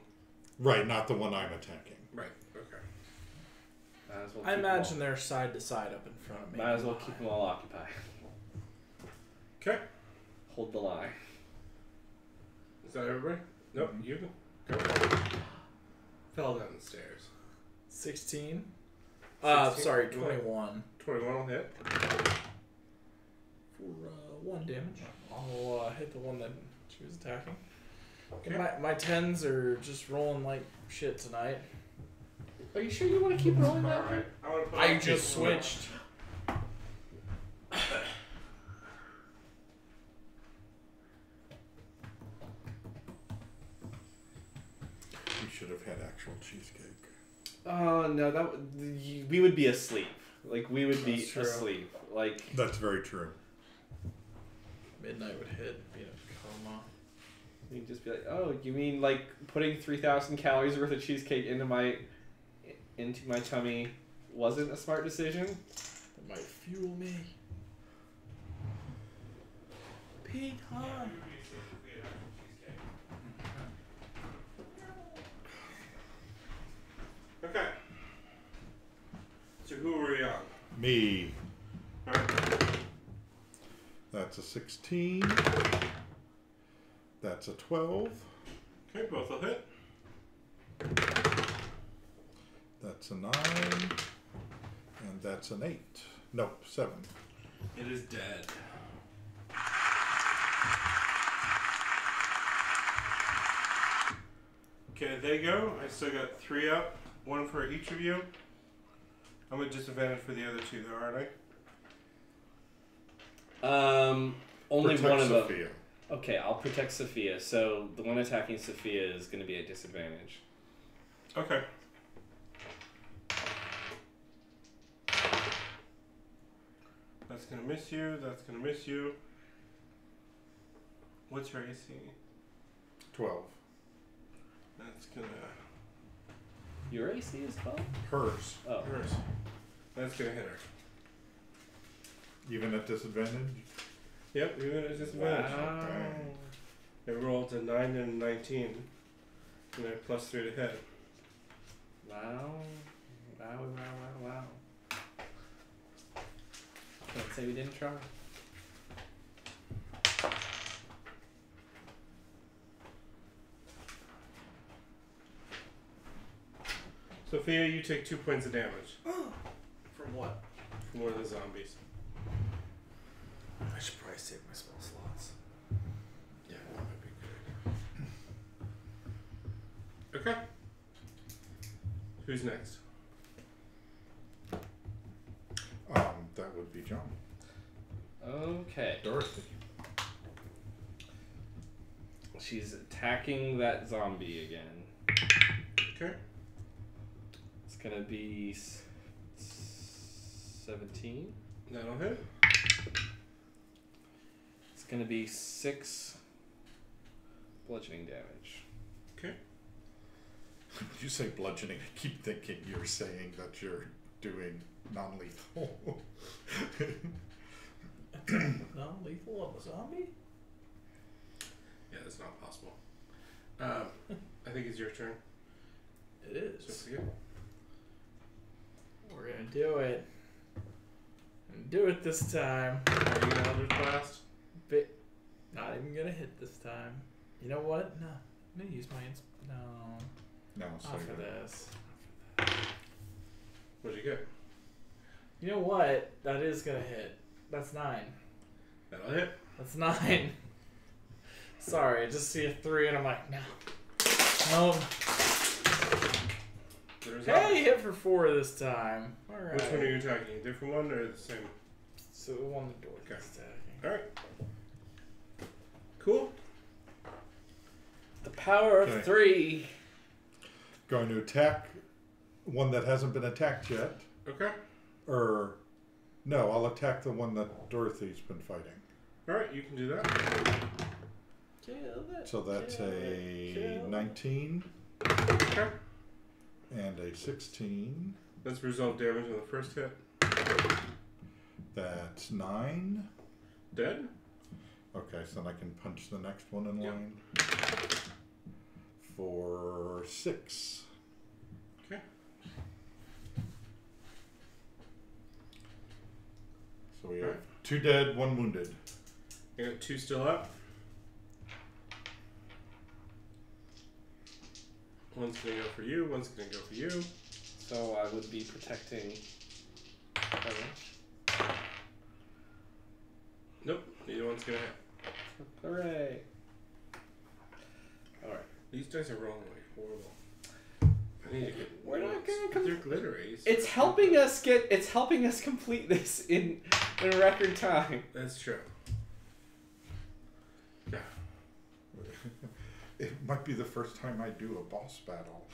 Right, not the one I'm attacking. Right. Okay. Might as well I keep imagine they're side to side up in front of me. Might as well keep them all occupied. Okay. Hold the lie. Is that everybody? Nope. You go. Fell down the stairs. 16. 16? Sorry, What? 21. 21 will hit. For 1 damage. I'll hit the one that she was attacking. Okay. My 10s are just rolling like shit tonight. Are you sure you want to keep rolling that? Alright. I just switched. We should have had actual cheesecake. Oh no, we would be asleep. Like we would be That's true. asleep. Like That's very true. Midnight would hit, be in a coma. you'd just be like, oh, you mean like putting 3,000 calories worth of cheesecake into my into my tummy wasn't a smart decision. It might fuel me. Piton. Okay. So who are we on? Me. Alright. That's a 16. That's a 12. Okay, both will hit. That's a 9. And that's an 8. Nope, 7. It is dead. Okay, they go. I still got 3 up. 1 for each of you. I'm at disadvantage for the other 2 though, aren't I? Only Protect one of them. Sophia. Okay, I'll protect Sophia. So the one attacking Sophia is going to be at disadvantage. Okay. That's gonna miss you. That's gonna miss you. What's her AC? 12. That's gonna Your AC is 12? Hers. Oh. hers. That's gonna hit her. Even at disadvantage? Yep, even at disadvantage. Wow. It rolled a 9 and a 19. And a +3 to hit. Wow. Wow. Can't say we didn't try. Sophia, you take 2 points of damage From what? from one of the zombies. I should probably save my spell slots. Yeah, that might be good. Okay. Who's next? That would be John. Okay. Dorothy. She's attacking that zombie again. Okay. It's gonna be 17. That'll hit. It's gonna be 6 bludgeoning damage. When you say bludgeoning, I keep thinking you're saying that you're doing non-lethal. Non-lethal of a zombie? Yeah, that's not possible. I think it's your turn. It is. Sophia. We're gonna do it. And do it this time. Are you gonna Eldritch Blast? Not even gonna hit this time. You know what? No. I'm gonna use my no. No, Not so for this. What'd you get? You know what? That is gonna hit. That's 9. That'll hit. That's 9. Sorry, I just see a 3 and I'm like, no. No. Hey, hit for 4 this time. Alright. Which one are you attacking? A different one or the same? So the one the door Okay. is attacking. Alright. Cool. The power of Okay. 3. going to attack one that hasn't been attacked yet. Okay. Or, no, I'll attack the one that Dorothy's been fighting. Alright, you can do that. Kill it. So that's Kill a it. Kill it. 19 Okay. and a 16. Let's resolve damage on the first hit. That's 9. Dead? Okay, so then I can punch the next one in Yep. line. For 6. Okay. So we have 2 dead, 1 wounded. I got 2 still up. One's gonna go for you, one's gonna go for you. So I would be protecting Heather. Nope, neither one's gonna hit. Hooray. Alright. These dice are rolling like horrible. I need to get We're not ones. gonna They're glittery. It's helping us complete this in record time. That's true. Yeah. It might be the first time I do a boss battle.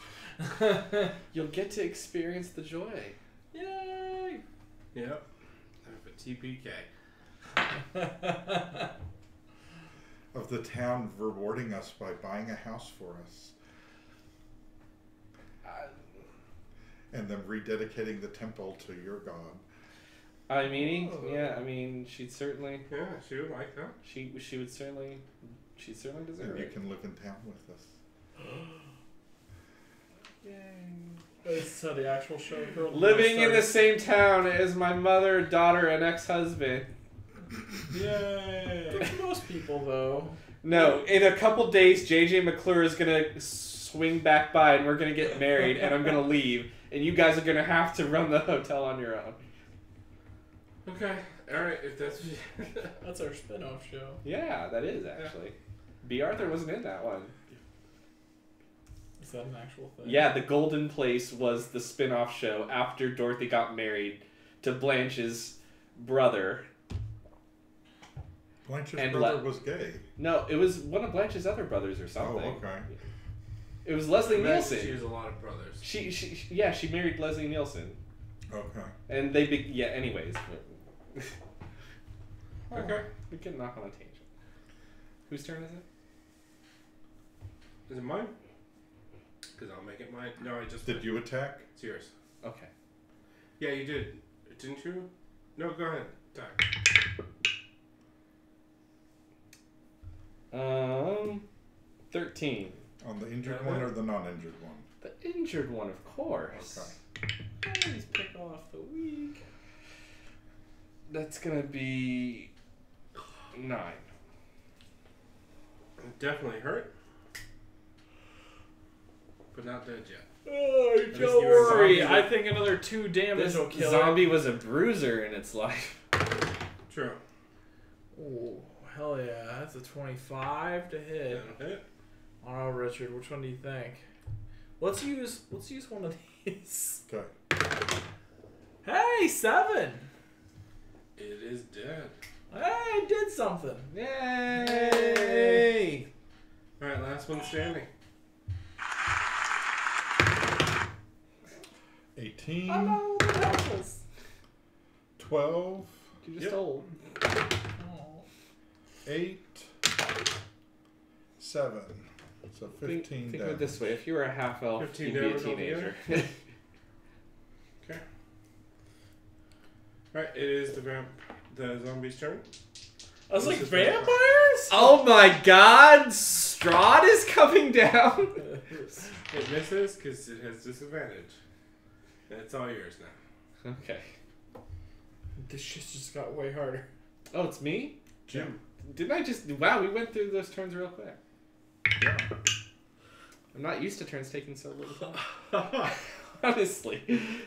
You'll get to experience the joy. Yay! Yep. I have a TPK. Of the town rewarding us by buying a house for us. and then rededicating the temple to your god. I mean, she'd certainly. Yeah, she would like that. She would certainly. She'd certainly deserve And you it. can live in town with us. Yay. Is how the actual show Living in the same town as my mother, daughter, and ex-husband. Yay. Most people, though. No, in a couple days, JJ McClure is gonna swing back by, and we're gonna get married, and I'm gonna leave, and you guys are gonna have to run the hotel on your own. Okay, alright, if that's... That's our spin-off show. Yeah, that is actually. B. Arthur wasn't in that one. Is that an actual thing? Yeah, The Golden Place was the spin-off show after Dorothy got married to Blanche's brother. Blanche's And brother was gay. No, it was one of Blanche's other brothers or Oh, something. okay. It was Leslie Nielsen. She has a lot of brothers. She married Leslie Nielsen. Okay. And they anyways. Okay. We can knock on a tangent. Whose turn is it? Is it mine? Because I'll make it mine. No, I just... Did you attack? It's yours. Okay. Yeah, you did. Didn't you? No, go ahead. Attack. 13. On the injured one or the non-injured one? The injured one, of course. Okay. He's pick off the week. That's gonna be 9. It definitely hurt. But not dead yet. Oh, least don't you're a worry. zombie. I think another 2 damage This will kill zombie was a bruiser in its life. True. it. Oh, hell yeah. That's a 25 to hit. That'll hit. I don't know, Richard. Which one do you think? Let's use one of these. Okay. Hey, 7. It is dead. Hey, did something. Yay! Alright, last one standing. 18, I'm not a little helpless. 12, You just told. Oh. 8, 7. So 15 Think of damage. it this way: if you were a half elf, 15 you'd be a damage teenager. Okay. Alright, it is the zombie's turn. I was like, This is vampires? Oh my God! Strahd is coming down. It misses because it has disadvantage. And it's all yours now. Okay. This shit just got way harder. Oh, it's me. Jim. Didn't I just? Wow, we went through those turns real quick. Yeah. I'm not used to turns taking so little time. Honestly.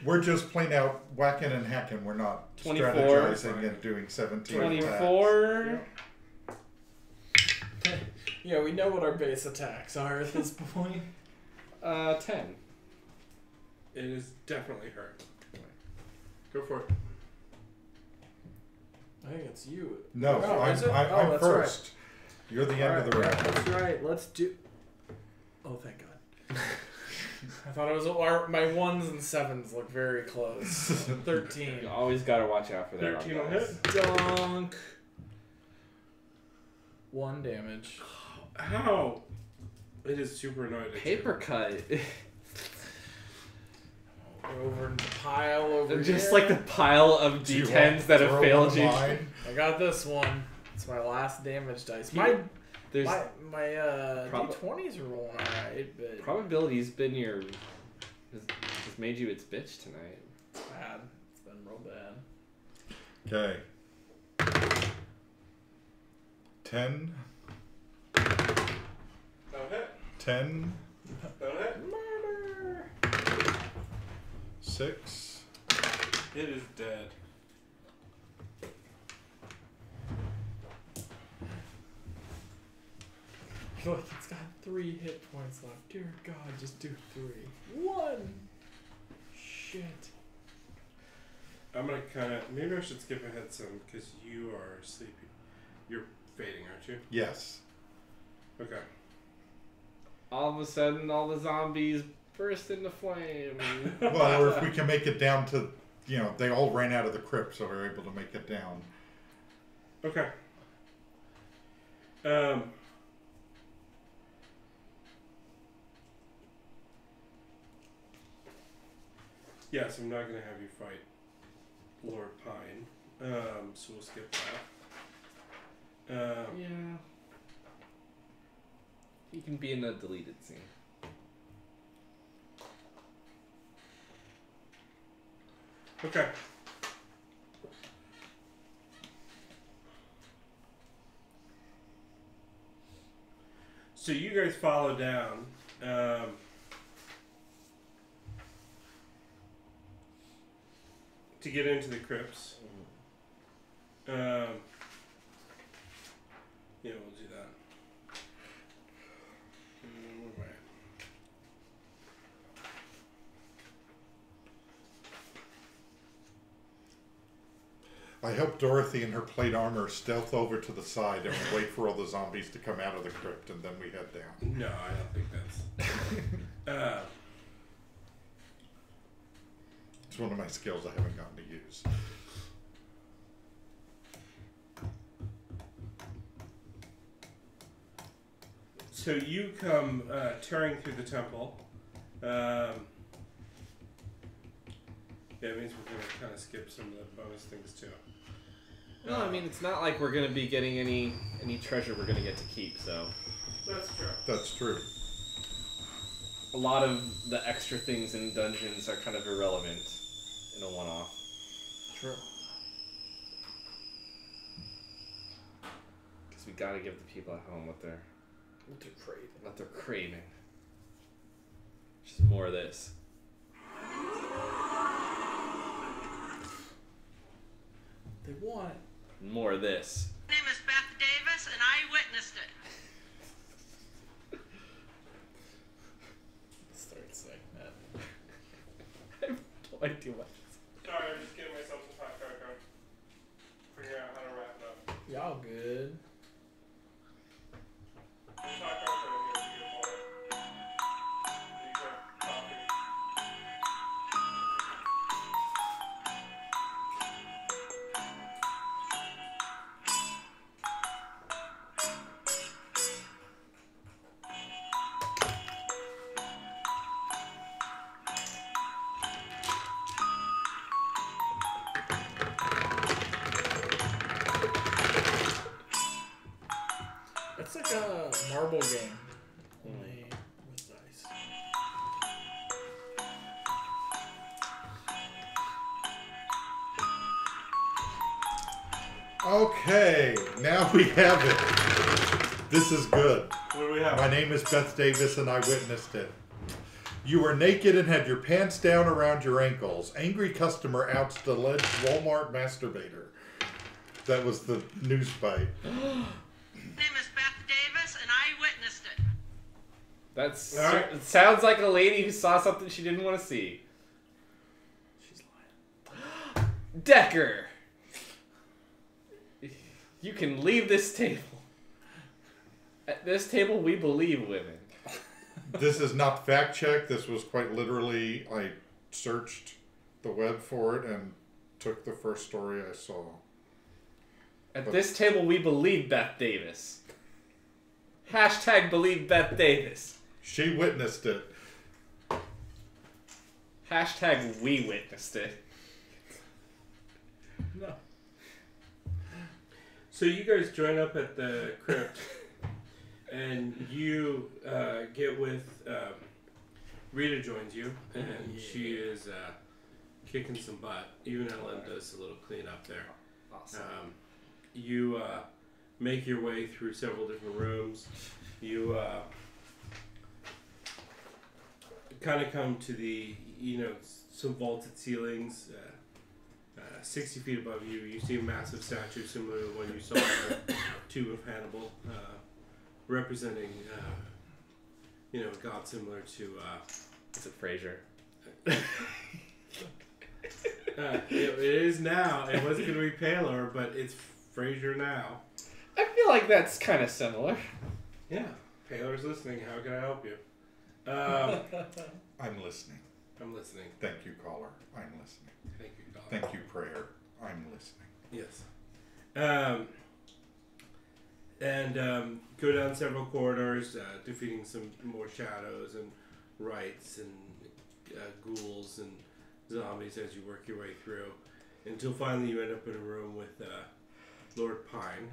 We're just plain out whacking and hacking. We're not 24. strategizing and doing 17 attacks. 24. Yeah, we know what our base attacks are at this point. 10. It is definitely hurt. Go for it. I think it's you. No, Oh, is it? I'm Oh, that's first. You're the end of the Alright, round. That's right. Let's do. Oh, thank God. I thought it was my 1s and 7s look very close. 13. You always gotta watch out for that. 13 will hit. Dunk. 1 damage. Ow! It is super annoyed. at Paper cut. Over in the pile over Just here. like the pile of Do you D10s want that to have throw failed one you. of mine? I got this one. It's my last damage dice. There's My Prob- D20s are rolling alright, but probability's been has made you its bitch tonight. bad. It's been real bad. Okay. 10, That'll hit. 10, That'll hit. Murder. 6, It is dead. Look, it's got 3 hit points left. Dear God, just do 3. 1. Shit. I'm gonna kind of... Maybe I should skip ahead some because you are sleepy. You're fading, aren't you? yes. Okay. All of a sudden, all the zombies burst into flame. Well, or if we can make it down to, they all ran out of the crypt, so we were able to make it down. Okay. Yes, I'm not going to have you fight Lord Pine. So we'll skip that. Yeah. He can be in a deleted scene. Okay. So you guys follow down. To get into the crypts. Yeah, we'll do that. Where am I help Dorothy in her plate armor stealth over to the side and wait for all the zombies to come out of the crypt, and then we head down. No, I don't think that's. It's one of my skills I haven't gotten to use. So you come tearing through the temple. Yeah, it means we're going to kind of skip some of the bonus things too. No, I mean, it's not like we're going to be getting any treasure we're going to get to keep, so. That's true. That's true. A lot of the extra things in dungeons are kind of irrelevant in a one-off. True. Because we got to give the people at home what they're craving. Just more of this. They want it. More of this. My name is Beth Davis, and I witnessed it. Start saying that. I have no idea what. Sorry, I'm just getting myself some hot cocoa. Figuring out how to wrap it up. Y'all good. There's hot cocoa in here to get more. You got coffee. It's like a marble game, only with dice. Okay, now we have it. This is good. What do we have? My name is Beth Davis, and I witnessed it. You were naked and had your pants down around your ankles. Angry customer outs alleged Walmart masturbator. That was the news bite. My name is Beth Davis, and I witnessed it. That's. All right. It sounds like a lady who saw something she didn't want to see. She's lying. Decker! You can leave this table. At this table, we believe women. This is not fact checked. This was quite literally, I searched the web for it and took the first story I saw. At this table, we believe Beth Davis. Hashtag believe Beth Davis. She witnessed it. Hashtag we witnessed it. No. So you guys join up at the crypt, and you get with Rita joins you, and she is kicking some butt. Even Ellen does a little cleanup there. Awesome. You make your way through several different rooms. You kind of come to the, some vaulted ceilings. 60 feet above you, you see a massive statue similar to the one you saw in the Tomb of Hannibal, representing, a god similar to... Is it Frasier? it is now. It wasn't going to be paler, but it's Frasier now. I feel like that's kind of similar. Yeah. Paler's listening. How can I help you? I'm listening. I'm listening. Thank you, caller. I'm listening. Thank you, God. Thank you, prayer. I'm listening. Yes. And go down several corridors, defeating some more shadows and rights and ghouls and zombies as you work your way through, until finally you end up in a room with Lord Pine,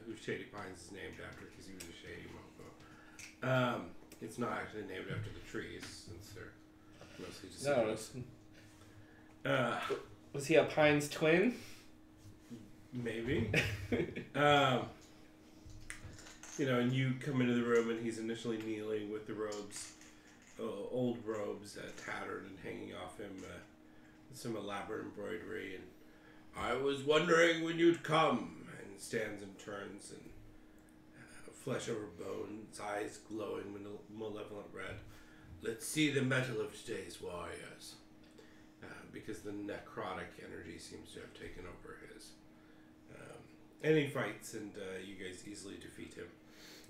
who Shady Pines is named after because he was a shady mofo. It's not actually named after the trees, since they're mostly just... Was he a Pine's twin? Maybe. And you come into the room and he's initially kneeling with the robes, old robes, tattered and hanging off him with some elaborate embroidery. And I was wondering when you'd come. And stands and turns and flesh over bones, eyes glowing malevolent red. Let's see the metal of today's warriors. Because the necrotic energy seems to have taken over his. And he fights, and you guys easily defeat him,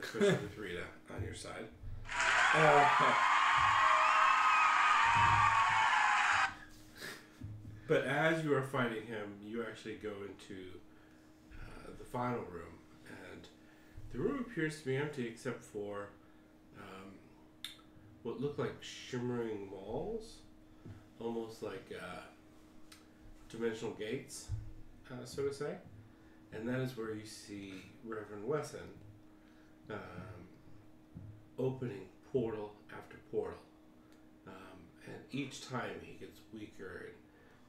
especially with Rita on your side. But as you are fighting him, you actually go into the final room, and the room appears to be empty except for what look like shimmering walls, almost like dimensional gates, so to say. And that is where you see Reverend Wesson opening portal after portal. And each time he gets weaker, and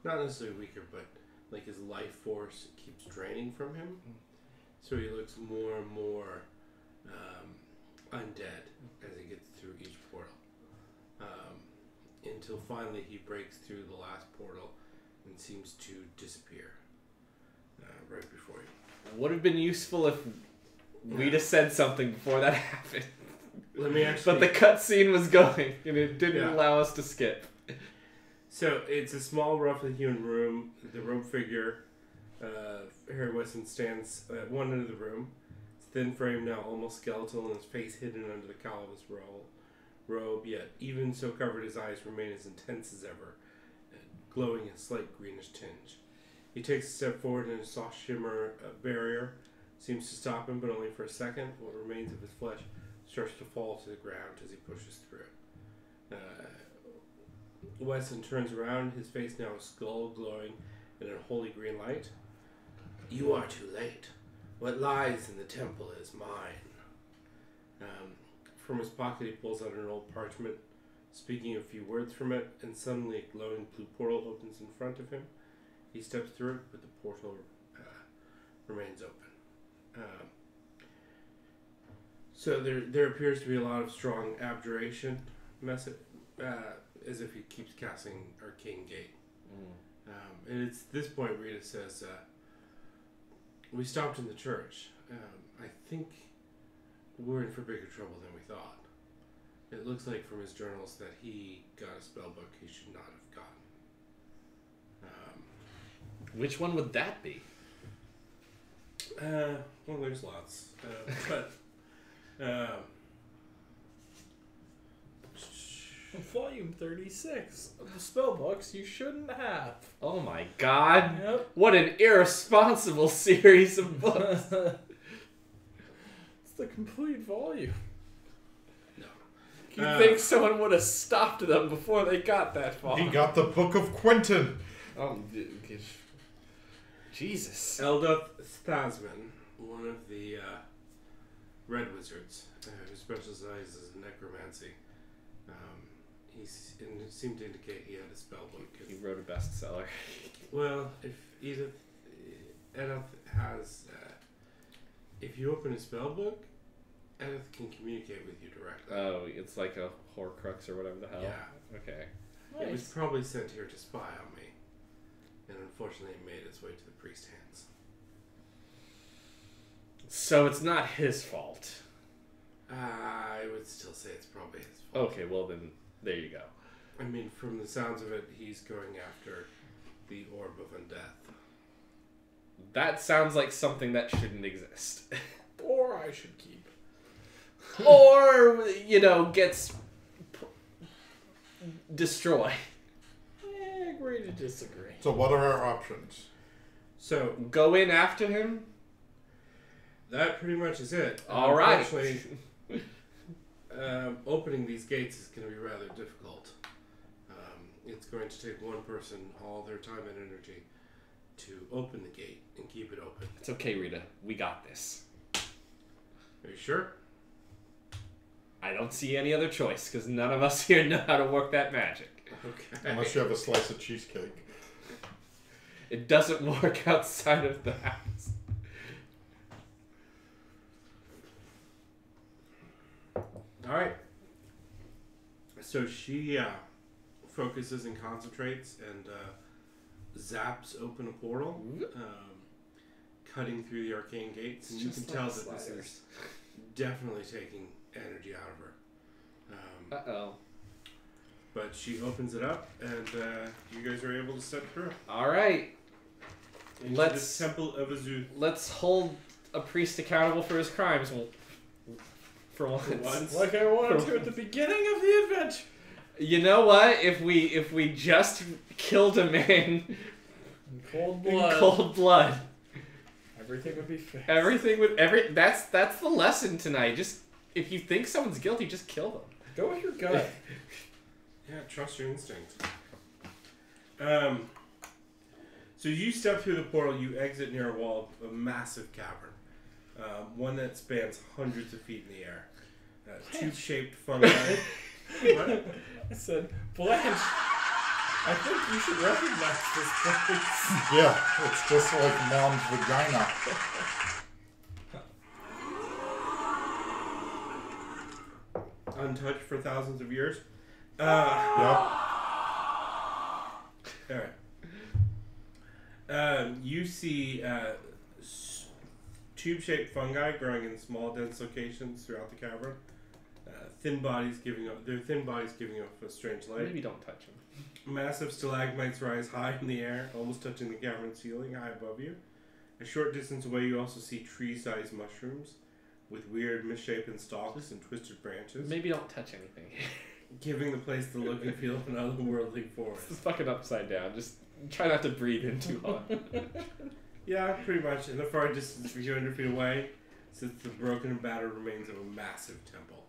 not necessarily weaker, but like his life force keeps draining from him. So he looks more and more undead as he gets through each portal. Until finally he breaks through the last portal and seems to disappear right before you. Would have been useful if we'd have said something before that happened. Let me actually... But the cutscene was going, and it didn't allow us to skip. So it's a small, roughly hewn room. The robe figure, Harry Wesson, stands at one end of the room. His thin frame now almost skeletal, and his face hidden under the cowl of his robe. Yet even so covered, his eyes remain as intense as ever, glowing a slight greenish tinge. He takes a step forward, and a soft shimmer barrier seems to stop him, but only for a second. What remains of his flesh starts to fall to the ground as he pushes through. Wesson turns around, his face now a skull glowing in a holy green light. You are too late. What lies in the temple is mine. From his pocket he pulls out an old parchment, speaking a few words from it, and suddenly a glowing blue portal opens in front of him. He steps through it, but the portal remains open. So there appears to be a lot of strong abjuration message, as if he keeps casting Arcane Gate. And it's this point Rita says, we stopped in the church. I think we're in for bigger trouble than we thought. It looks like from his journals that he got a spellbook he should not have gotten. Which one would that be? Well, there's lots. Volume 36 of the spellbooks you shouldn't have. Oh my god. Yep. What an irresponsible series of books. It's the complete volume. No. You'd think someone would have stopped them before they got that far. He got the Book of Quentin. Oh, Jesus. Elduth Thasman, one of the Red Wizards, who specializes in necromancy. It seemed to indicate he had a spellbook. He wrote a bestseller. Well, if Edith has, if you open a spellbook, Edith can communicate with you directly. Oh, it's like a Horcrux or whatever the hell. Yeah. Okay. It was probably sent here to spy on me, and unfortunately it made its way to the priest's hands. So it's not his fault. I would still say it's probably his fault. Okay, well then, there you go. I mean, from the sounds of it, he's going after the Orb of Undeath. That sounds like something that shouldn't exist. Or I should keep. Or, gets destroyed. Agree to disagree. So what are our options? So, Go in after him? that pretty much is it. All right. Unfortunately, opening these gates is going to be rather difficult. it's going to take one person all their time and energy to open the gate and keep it open. It's okay, Rita. We got this. Are you sure? I don't see any other choice, because none of us here know how to work that magic. Okay. Unless you have a slice of cheesecake. It doesn't work outside of the house. Alright. So she focuses and concentrates and zaps open a portal, cutting through the arcane gates. And you can tell that this is definitely taking energy out of her. Uh-oh. But she opens it up, and you guys are able to step through. All right. Into the Temple of Azuth. Let's hold a priest accountable for his crimes for once. Like I wanted to at the beginning of the adventure. You know what? If we just killed a man In cold in blood. cold blood, Everything would be fixed. that's the lesson tonight. Just if you think someone's guilty, just kill them. Go with your gut. Yeah, trust your instinct. So you step through the portal, you exit near a wall of a massive cavern. One that spans hundreds of feet in the air. Tube-shaped fungi. What? I said, Blanche, I think you should recognize this place. Yeah, it's just like Mom's vagina. Untouched for thousands of years. Yep. Alright. You see tube-shaped fungi growing in small, dense locations throughout the cavern. Their thin bodies giving off a strange light. Maybe don't touch them. Massive stalagmites rise high in the air, almost touching the cavern ceiling high above you. A short distance away, you also see tree-sized mushrooms with weird, misshapen stalks and twisted branches, Maybe don't touch anything. giving the place the look and feel of an otherworldly forest. It's fucking upside down. Just try not to breathe in too hard. Yeah, pretty much. In the far distance, 300 feet away, sits the broken and battered remains of a massive temple.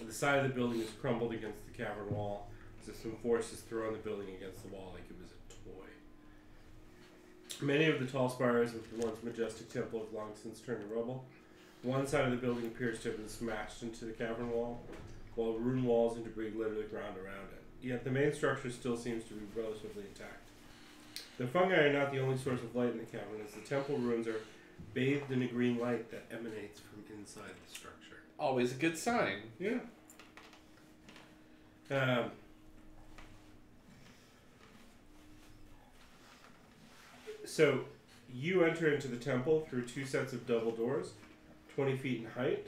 The side of the building is crumbled against the cavern wall, as if some force has thrown the building against the wall like it was a toy. Many of the tall spires of the once majestic temple have long since turned to rubble. One side of the building appears to have been smashed into the cavern wall, while ruined walls and debris litter the ground around it. Yet the main structure still seems to be relatively intact. The fungi are not the only source of light in the cavern, as the temple ruins are bathed in a green light that emanates from inside the structure. Always a good sign. Yeah. So, you enter into the temple through two sets of double doors, 20 feet in height.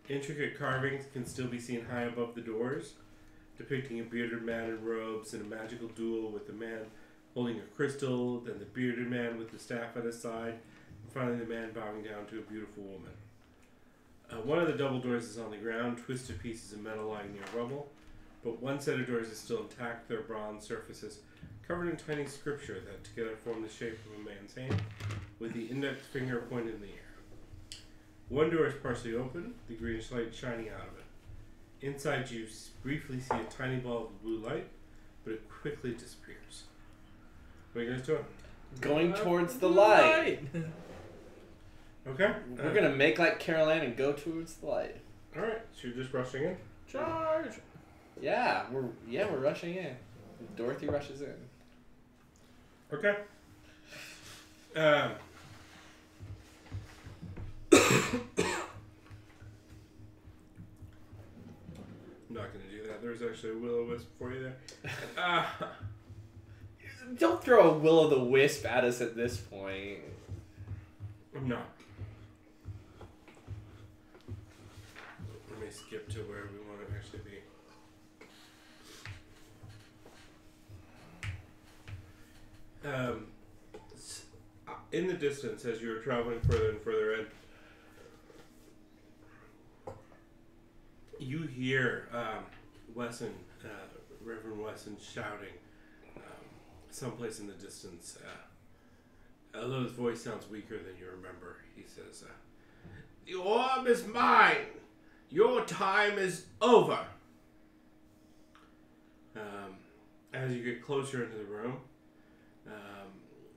Intricate carvings can still be seen high above the doors, depicting a bearded man in robes and a magical duel with the man holding a crystal, then the bearded man with the staff at his side, and finally the man bowing down to a beautiful woman. One of the double doors is on the ground, twisted pieces of metal lying near rubble, but one set of doors is still intact, their bronze surfaces covered in tiny scripture that together form the shape of a man's hand, with the index finger pointed in the air. One door is partially open, the greenish light shining out of it. Inside you briefly see a tiny ball of blue light, but it quickly disappears. What are you guys doing? Going towards the light. Okay. We're gonna make like Carol Ann and go towards the light. Alright, so you're just rushing in? Charge. Yeah, we're rushing in. Dorothy rushes in. Okay. I'm not going to do that. There's actually a will-o-wisp for you there. Don't throw a will-o'-the-wisp at us at this point. I'm not. Let me skip to where we want to actually be. In the distance, as you're traveling further and further in, you hear Wesson, Reverend Wesson, shouting someplace in the distance. Although his voice sounds weaker than you remember, he says, "The orb is mine. Your time is over." As you get closer into the room,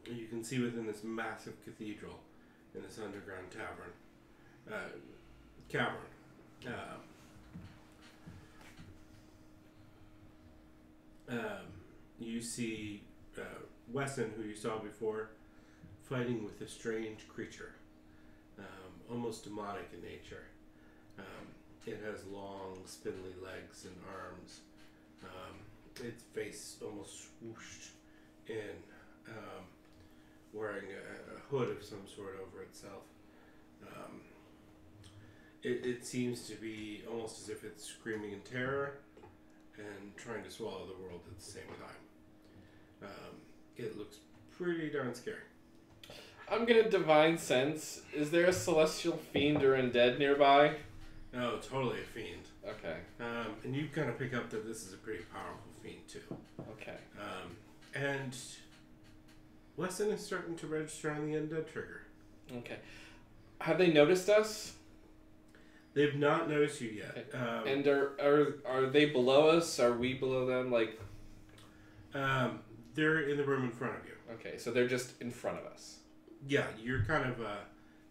you can see within this massive cathedral in this underground cavern. You see Wesson, who you saw before, fighting with a strange creature, almost demonic in nature. It has long, spindly legs and arms. Its face almost swooshed in, wearing a hood of some sort over itself. It seems to be almost as if it's screaming in terror and trying to swallow the world at the same time. It looks pretty darn scary. I'm gonna divine sense. Is there a celestial fiend or undead nearby? Oh, totally a fiend. Okay. And you kind of pick up that this is a pretty powerful fiend too. Okay. And Wesson is starting to register on the undead trigger. Okay. Have they noticed us? They've not noticed you yet. Okay. And are they below us? Are we below them? Like, they're in the room in front of you. okay, so they're just in front of us. Yeah, you're kind of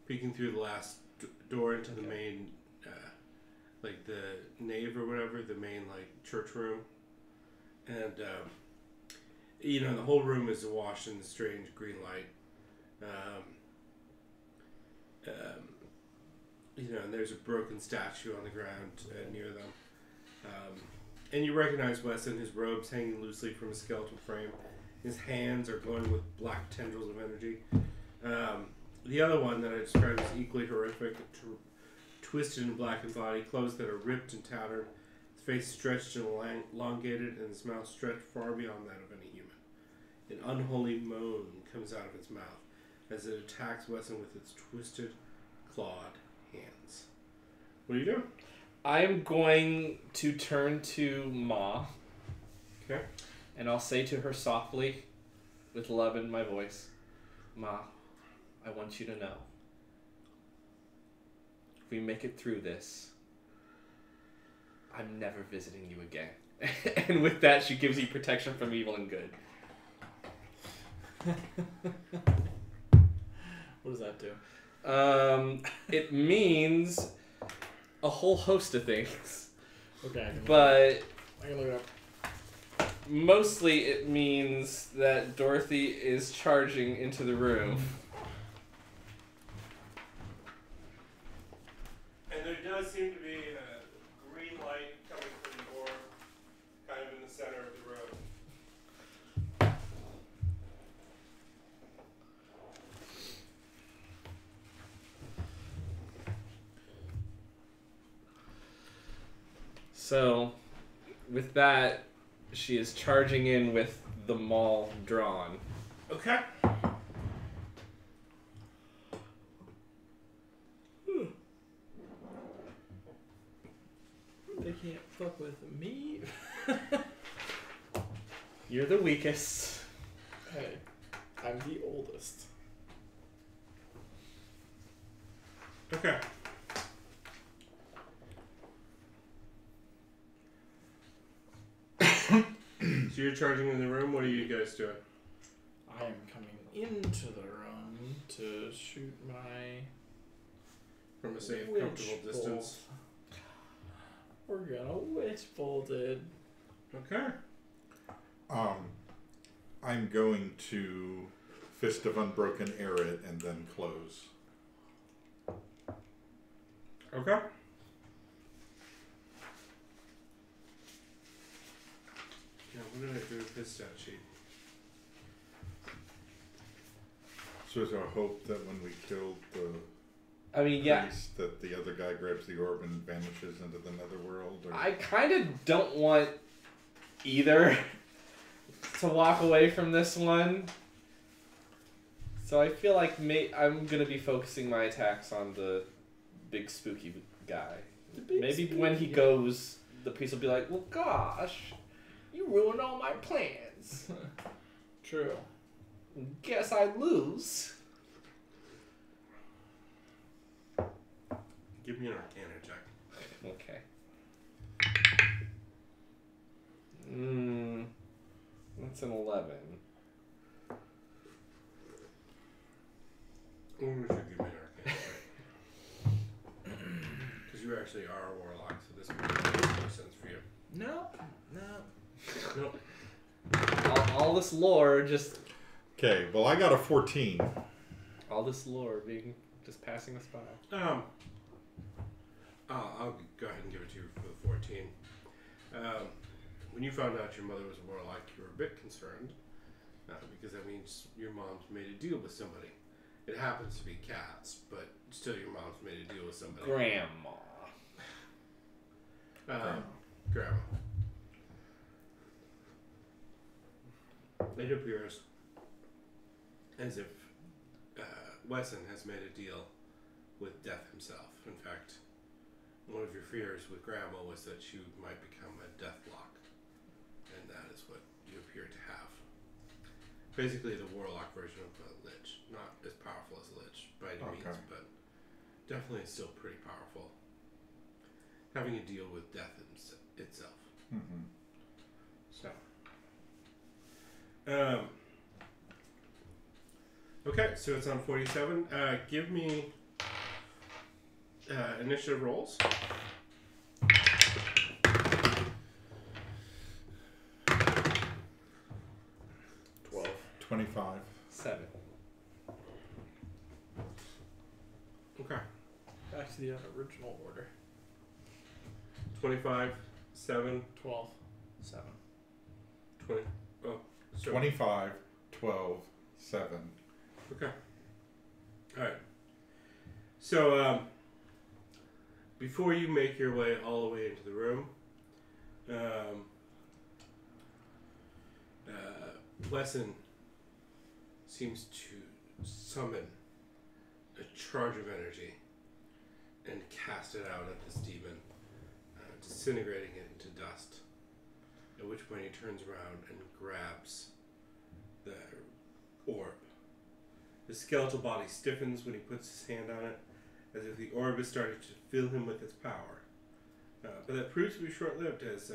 peeking through the last door into the main, like the nave or whatever, the main like church room, and the whole room is awash in the strange green light. And there's a broken statue on the ground near them. And you recognize Wesson, his robes hanging loosely from a skeletal frame. His hands are glowing with black tendrils of energy. The other one that I described as equally horrific, twisted and blackened body, clothes that are ripped and tattered, his face stretched and elongated, and his mouth stretched far beyond that of any human. An unholy moan comes out of its mouth as it attacks Wesson with its twisted, clawed hands. What are you doing? I am going to turn to Ma. Okay. And I'll say to her softly, with love in my voice, Ma, I want you to know, if we make it through this, I'm never visiting you again. And with that, she gives you protection from evil and good. What does that do? It means a whole host of things. Okay. But I can look it up. Mostly it means that Dorothy is charging into the room. And there does seem to be a green light coming from the orb, kind of in the center of the room. So, with that, she is charging in with the maul drawn. Okay. They can't fuck with me. You're the weakest. Hey, I'm the oldest. Okay. So you're charging in the room. What are you guys doing? I am coming into the room to shoot my From a safe, witch comfortable distance. bolt. We're gonna witch bolt it. Okay. I'm going to Fist of Unbroken Air it and then close. Okay. Now, what did I do with this stat sheet? So is our hope that when we killed the Yeah. priest, that the other guy grabs the orb and vanishes into the netherworld? Or? I kind of don't want either to walk away from this one. So I feel like I'm going to be focusing my attacks on the big spooky guy. Maybe when he goes, the priest will be like, well, gosh, you ruined all my plans. True. Guess I lose. Give me an Arcana check. Okay. That's an 11. You should give me an arcane check. Because you actually are a warlock, so this would make more sense for you. No. Nope. All this lore just... Okay, well, I got a 14. All this lore being just passing us by. I'll go ahead and give it to you for the 14. When you found out your mother was a warlock, you were a bit concerned, because that means your mom's made a deal with somebody. It happens to be cats, but still your mom's made a deal with somebody. Grandma. Grandma. It appears as if Wesson has made a deal with death himself. In fact, one of your fears with Grandma was that you might become a deathlock, and that is what you appear to have. Basically, the warlock version of a lich. Not as powerful as a lich by any means, but definitely still pretty powerful. Having a deal with death itself. Mm-hmm. So. Okay, so it's on 47. Give me initiative rolls. 25. 7. Okay. Back to the original order. 25, 7, 12. 7. 20. Oh, so 25, 12, 7. Okay. All right. So, before you make your way all the way into the room, Wesson seems to summon a charge of energy and cast it out at this demon, disintegrating it into dust. At which point he turns around and grabs the orb. The skeletal body stiffens when he puts his hand on it, as if the orb is starting to fill him with its power. But that proves to be short-lived, as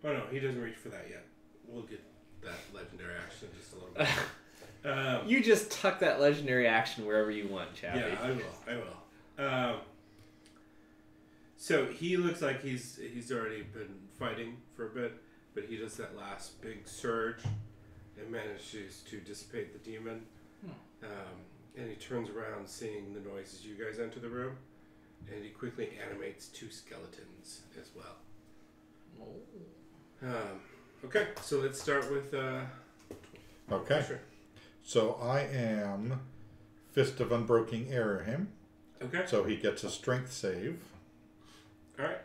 oh no, he doesn't reach for that yet. We'll get that legendary action in just a little bit. You just tuck that legendary action wherever you want, Chappie. Yeah, I will. So he looks like he's already been fighting for a bit, but he does that last big surge and manages to dissipate the demon. And he turns around seeing the noise as you guys enter the room, and he quickly animates 2 skeletons as well. Okay, so let's start with Okay. Sure. So I am Fist of Unbroken Arahim. Okay. So he gets a strength save. All right.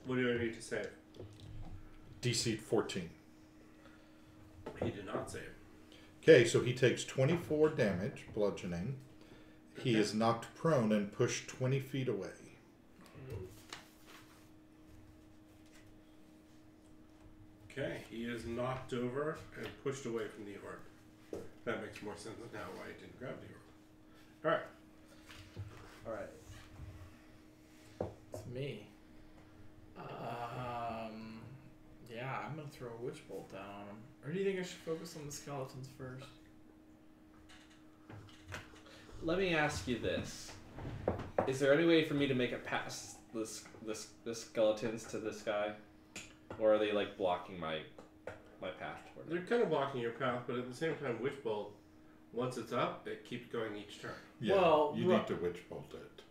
What do I need to save? DC 14. He did not save. Okay, so he takes 24 damage, bludgeoning. He is knocked prone and pushed 20 feet away. Okay, he is knocked over and pushed away from the orb. That makes more sense now why he didn't grab the orb. Alright. It's me. Yeah, I'm gonna throw a witch bolt down on him. Or do you think I should focus on the skeletons first? Let me ask you this: is there any way for me to make it past the skeletons to this guy, or are they like blocking my path toward it? They're kind of blocking your path, but at the same time, Witch Bolt, once it's up, it keeps going each turn. Yeah, Well, you need to witch bolt it.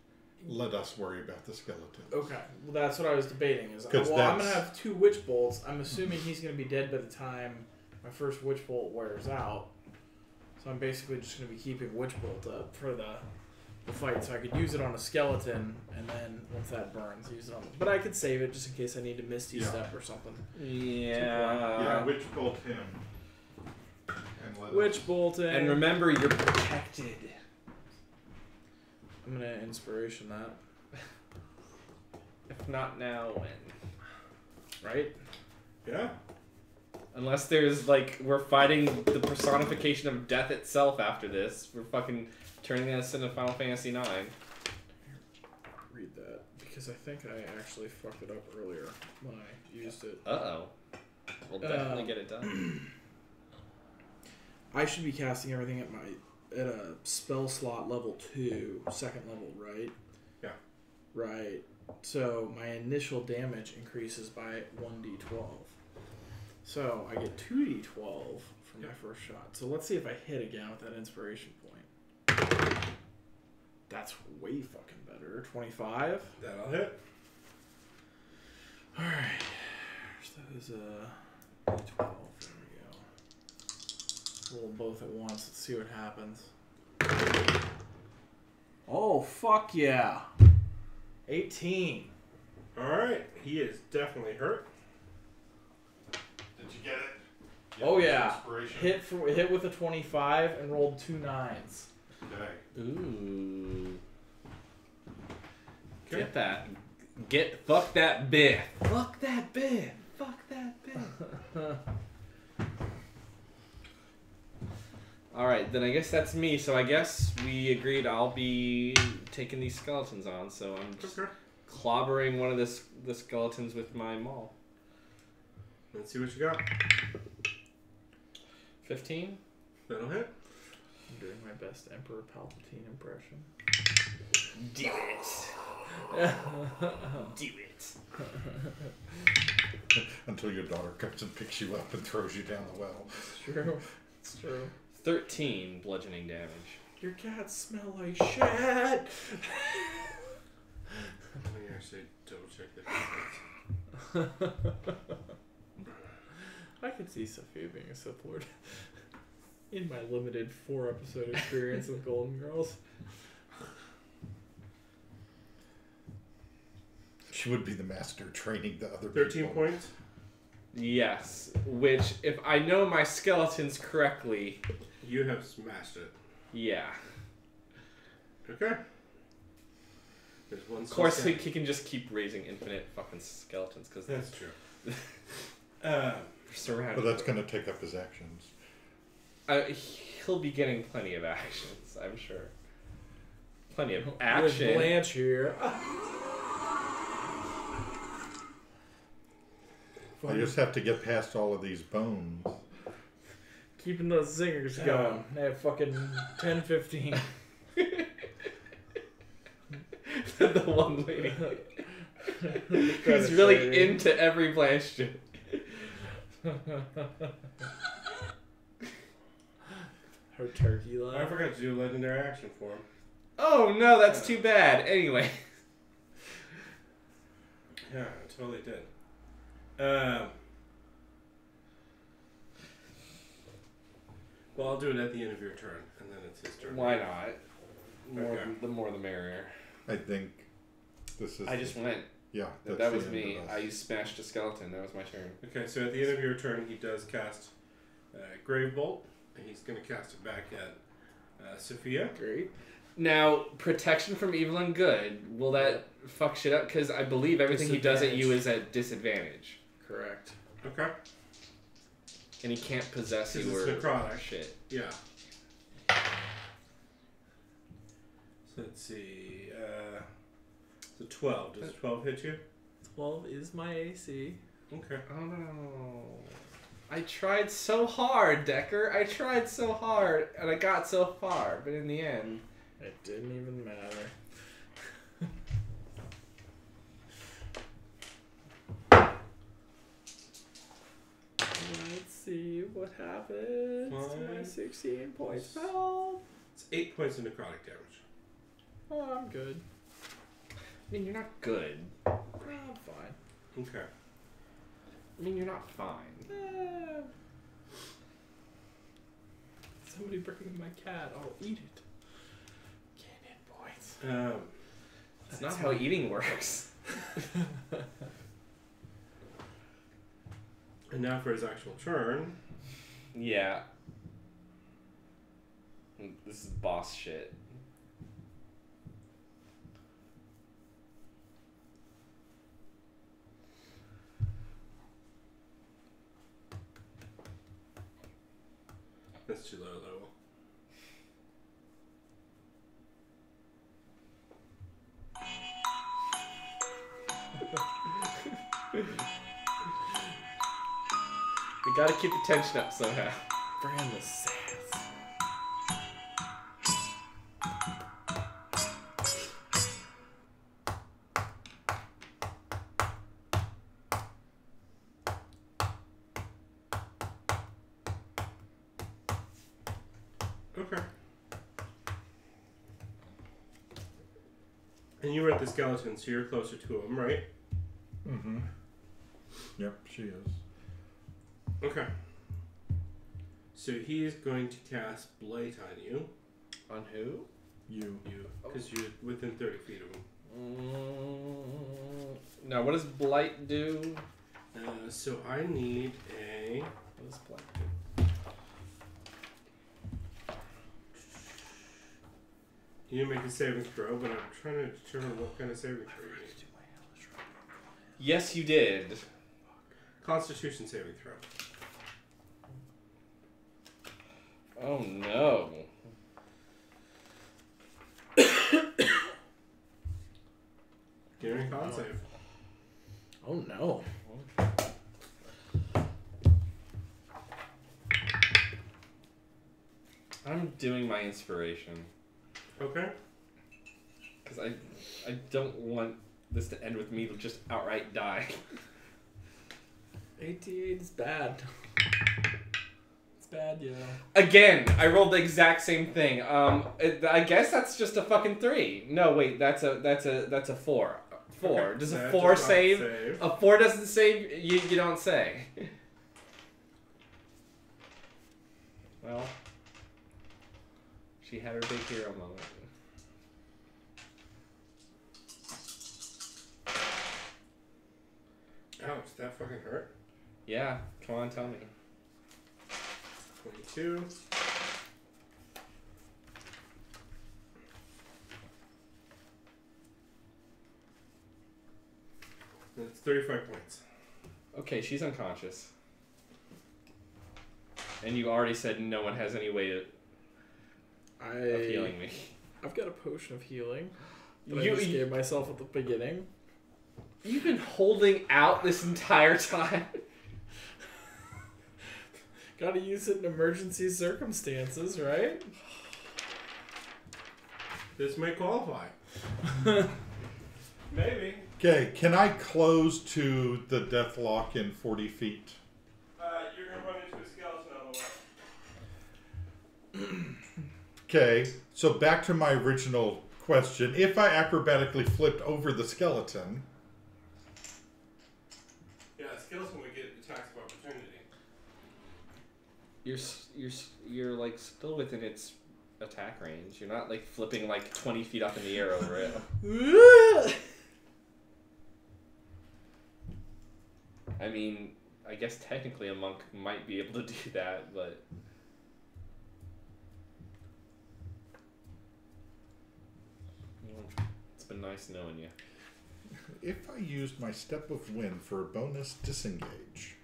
Let us worry about the skeletons. Okay, well that's what I was debating. Is I'm Because gonna that's- have 2 witch bolts. I'm assuming he's gonna be dead by the time my first witch bolt wears out. So I'm basically just gonna be keeping witch bolt up for the fight, so I could use it on a skeleton, and then once that burns, use it on. But I could save it just in case I need to misty step or something. Yeah. witch bolt him. And let Witch bolting. And remember, you're protected. I'm gonna inspiration that. If not now, when? Right? Yeah? Unless there's like we're fighting the personification of death itself after this. We're fucking turning this into Final Fantasy IX. Read that because I think I actually fucked it up earlier when I used it. Uh-oh. We'll definitely get it done. I should be casting everything at a spell slot level 2, second level, right? Yeah. Right. So my initial damage increases by 1d12. So I get 2d12 from my first shot. So let's see if I hit again with that inspiration point. That's way fucking better. 25. That'll hit. Alright. So that is a d12. There we go. Roll both at once. Let's see what happens. Oh, fuck yeah. 18. Alright, he is definitely hurt. Did you get it? Oh yeah. Inspiration? Hit with a 25 and rolled 2 9s. Okay. Ooh. Okay. Get that. Fuck that bit. Fuck that bit. Fuck that bit. Alright, then I guess that's me. So I guess we agreed I'll be taking these skeletons on. So I'm just clobbering one of the skeletons with my maul. Let's see what you got. 15? That'll hit. I'm doing my best Emperor Palpatine impression. Do it. Do it. Until your daughter comes and picks you up and throws you down the well. It's true. It's true. 13 bludgeoning damage. Your cats smell like shit. Let me actually double check that. I could see Sophia being a Sith Lord in my limited 4-episode experience with Golden Girls. She would be the master training the other 13 people. points. Yes, which, if I know my skeletons correctly... You have smashed it. Yeah. Okay. There's one. Of course, he can just keep raising infinite fucking skeletons, because That's true. surrounded. But that's going to take up his actions. He'll be getting plenty of actions, I'm sure. Plenty of action. With Blanche here. I just have to get past all of these bones. Keeping those zingers going. They have fucking 10, 15. The one lady who's really into every Blanche shit. Her turkey I line. forgot to do a legendary action for him. Oh no, that's too bad. Anyway. Yeah, I totally did. Well, I'll do it at the end of your turn, and then it's his turn. Why not? Okay. The more the merrier. I think this is... I just went. Yeah, That that's was the me. end of us. I smashed a skeleton. That was my turn. Okay, so at the end of your turn, he does cast Grave Bolt, and he's going to cast it back at Sophia. Great. Now, protection from evil and good. Will that fuck shit up? Because I believe everything he does at you is at disadvantage. Correct. Okay. And he can't possess 'Cause you it's or necrotic. shit. Yeah. So let's see. So 12. Does 12 hit you? 12 is my AC. Okay. Oh no. I tried so hard, Decker. I tried so hard, and I got so far, but in the end... It didn't even matter. Let's see what happens to my 16 points of health. It's 8 points of necrotic damage. Oh, I'm good. I mean, you're not good. Oh, I'm fine. Okay. I mean, you're not fine. Somebody bring my cat. I'll eat it. Gain hit points. That's not how eating works. And now for his actual turn. Yeah. This is boss shit. That's too low level. We gotta keep the tension up somehow. Brand the sass. Okay. And you were at the skeleton, so you're closer to him, right? Mm-hmm. Yep, she is. Okay. So he is going to cast Blight on you. On who? You. Because you're within 30 feet of him. Now, what does Blight do? So I need a... What does Blight do? You need to make a saving throw, but I'm trying to determine what kind of saving throw you need. Yes, you did. Constitution saving throw. Oh no. Give me a con save. Oh no. I'm doing my inspiration. Okay. Because I don't want this to end with me to just outright die. 88 is bad. It's bad, yo. Again, I rolled the exact same thing. I guess that's just a fucking 3. No, wait, that's a 4. 4. Does a That 4 does not save? save. A 4 doesn't save. You don't say. Well, she had her big hero moment. Ouch, that fucking hurt. Yeah, come on, tell me. 22. That's 35 points. Okay, she's unconscious. And you already said no one has any way of healing me. I've got a potion of healing that You- I just gave myself at the beginning. You've been holding out this entire time. Gotta use it in emergency circumstances, right? This may qualify. Maybe. Okay, can I close to the death lock in 40 feet? You're going to run into a skeleton on the way. Okay, so back to my original question. If I acrobatically flipped over the skeleton, Yeah, a skeleton would get attacks of opportunity. You're like still within its attack range. You're not like flipping like 20 feet up in the air over it. I mean, I guess technically a monk might be able to do that, but it's been nice knowing you. if I used my Step of Wind for a bonus disengage,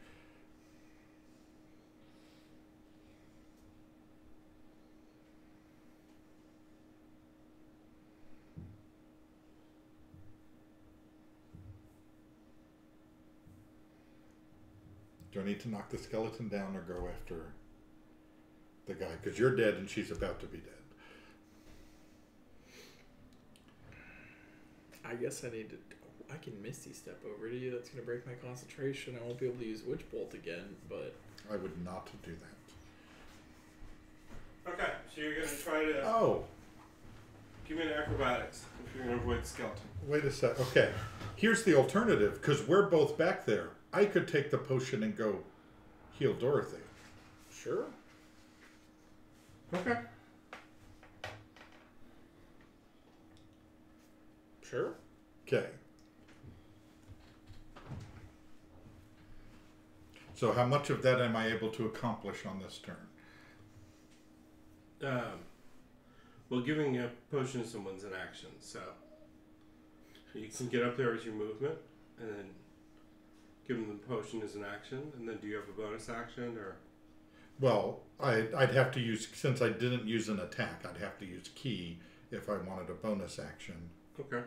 do I need to knock the skeleton down or go after the guy? Because you're dead and she's about to be dead. I guess I need to. I can Misty Step over to you. That's gonna break my concentration. I won't be able to use Witch Bolt again, but I would not do that. Okay, so you're going to try to... Oh, Give me an acrobatics if you're going to avoid the skeleton. wait a sec. Okay, here's the alternative. Because we're both back there, I could take the potion and go heal Dorothy. sure. Okay. Sure. Okay. So how much of that am I able to accomplish on this turn? Well, giving a potion to someone's an action, so you can get up there as your movement, and then give them the potion as an action, and then do you have a bonus action, or? Well, I'd have to use, since I didn't use an attack, I'd have to use key if I wanted a bonus action. Okay.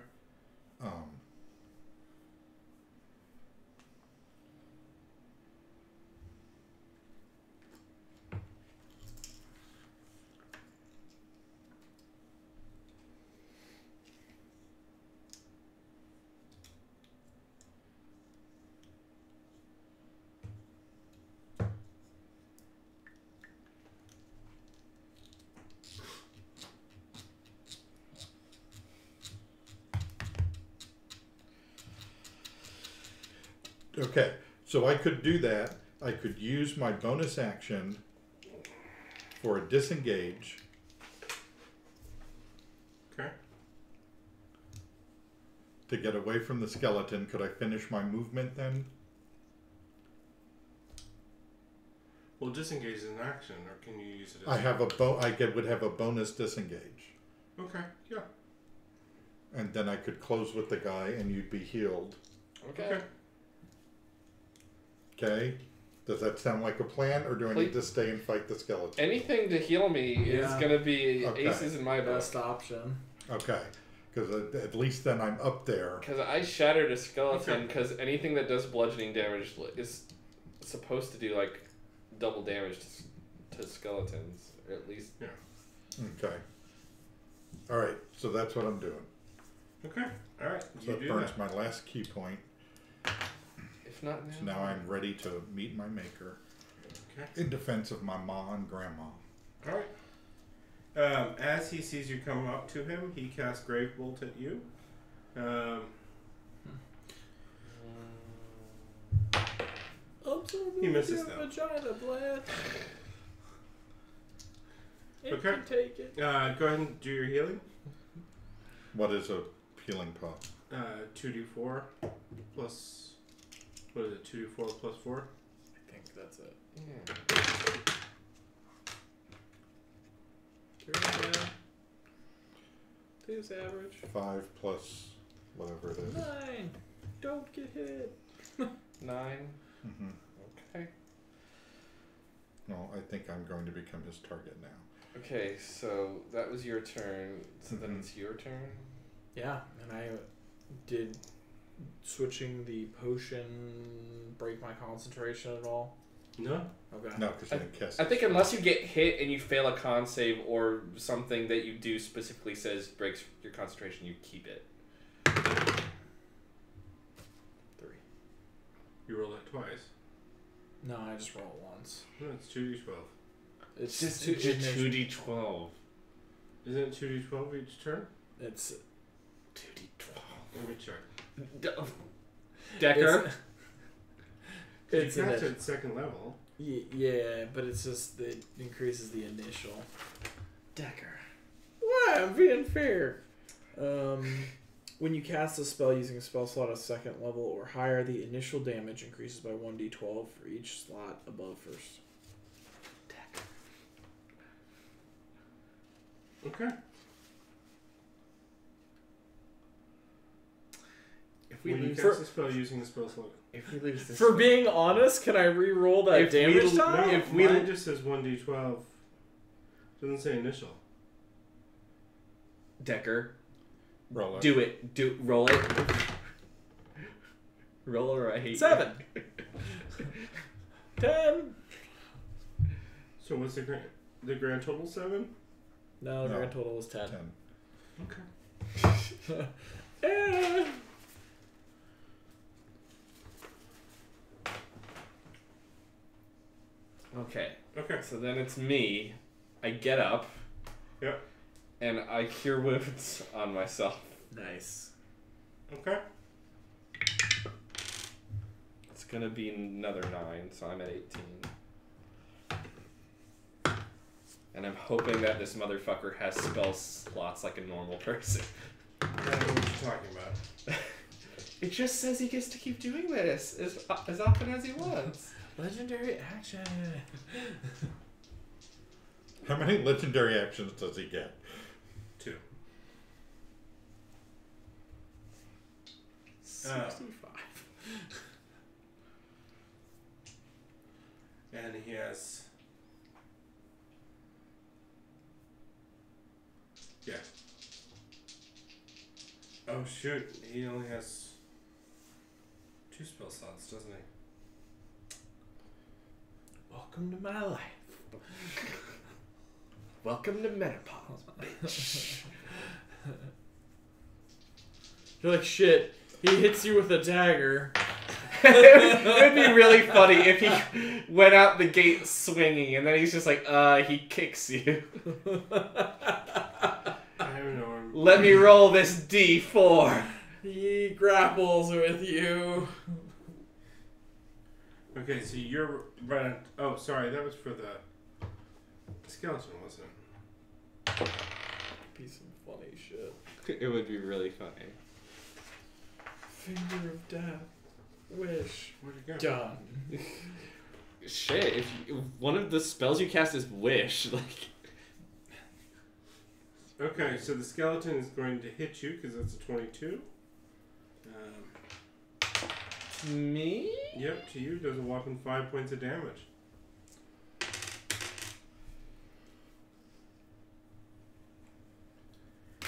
Okay, so I could do that. I could use my bonus action for a disengage. Okay. To get away from the skeleton. Could I finish my movement then? Well, disengage is an action, or can you use it as I have would have a bonus disengage. Okay, yeah. And then I could close with the guy and you'd be healed. Okay. Okay? Does that sound like a plan, or do I need to stay and fight the skeleton? Anything to heal me is Yeah. gonna be Okay. aces in my Best book. option. Okay. Because at least then I'm up there. Because I shattered a skeleton. Okay. Because anything that does bludgeoning damage is supposed to do like double damage to skeletons, or at least. Okay. Alright, so that's what I'm doing. Okay. All right. So You that do burns that. my last key point. If not now. So now I'm ready to meet my maker. Okay. In defense of my ma and grandma. All right. As he sees you come up to him, he casts Grave Bolt at you. He misses your though. vagina, Vlad. It Okay. can take it. Go ahead and do your healing. What is a healing pot? 2d4 plus. What is it? 2d4 plus 4? I think that's it. Yeah. Two's average. 5 plus whatever it is. 9. Don't get hit. 9. Mm-hmm. Okay. No, I think I'm going to become his target now. Okay, so that was your turn. So then Mhm. it's your turn. Yeah, and I did switching the potion break my concentration at all? No. Okay. No, because you didn't cast I it. think unless you get hit and you fail a con save or something that you do specifically says breaks your concentration, you keep it. 3. You roll that twice. No, I just roll it once. No, it's 2d12. It's Just two- it's- 2d12. Isn't it 2d12 each turn? It's 2d12. Let me check. Decker? It's you an cast it at second level. yeah, but it's just it increases the initial. Decker. What? I'm being fair. When you cast a spell using a spell slot of second level or higher, the initial damage increases by 1d12 for each slot above first. Decker. Okay. If we When you lose cast a spell using a spell slot. if we lose this For being honest, can I re-roll that If we damage lo- die? if we- Mine just says 1d12. Doesn't say initial. Decker, Roll it. do it. Roll it. Roll or I hate you. 7. 10. So what's the grand total? 7? No, the No. grand total is 10. 10. Okay. Eh. Okay. Okay. So then it's me. I get up. Yep. And I cure wounds on myself. Nice. Okay. It's gonna be another 9, so I'm at 18. And I'm hoping that this motherfucker has spell slots like a normal person. I don't know what you're talking about. It just says he gets to keep doing this as often as he wants. Legendary action. How many legendary actions does he get? 2. 65. And he has Yeah. Oh shoot, he only has 2 spell slots, doesn't he? Welcome to my life. Welcome to menopause, bitch. You're like, shit, he hits you with a dagger. It would be really funny if he went out the gate swinging and then he's just like, he kicks you. I don't know. Let me roll this D4. He grapples with you. Okay, so you're right on... Oh, sorry, that was for the skeleton, wasn't it? Be some funny shit. It would be really funny. Finger of death. Wish. Where'd it go? Done. Shit, if one of the spells you cast is Wish, like... Okay, so the skeleton is going to hit you because that's a 22. Me? Yep, to you does a whopping 5 points of damage.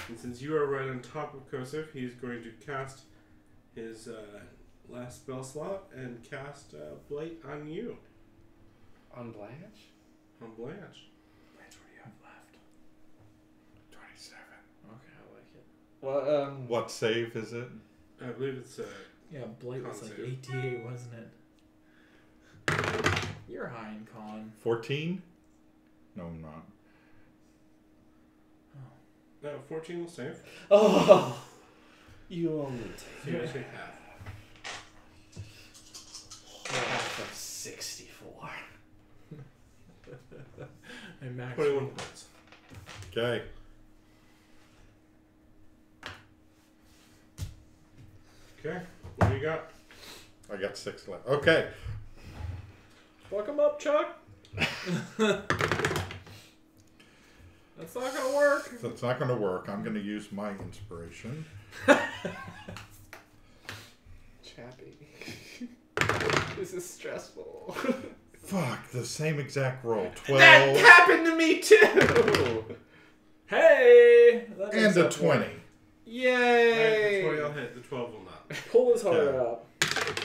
And since you are right on top of Kosef, he's going to cast his last spell slot and cast Blight on you. On Blanche? On Blanche. Blanche, what do you have left? 27. Okay, I like it. Well, What save is it? I believe it's Yeah, Blight was like Con save. 88, wasn't it? You're high in con. 14? No, I'm not. no 14 will save. Oh! You only So you take half. half of 64. I maxed 21 points. Okay. Okay, what do you got? I got 6 left. Okay. Fuck him up, Chuck. That's not gonna work. That's not going to work. I'm going to use my inspiration. Chappy. This is stressful. Fuck, the same exact roll. 12 That happened to me too! Hey! That and makes a up 20. for it. Yay! The 20 will hit, the 12 will not. Pull his heart Yeah. up.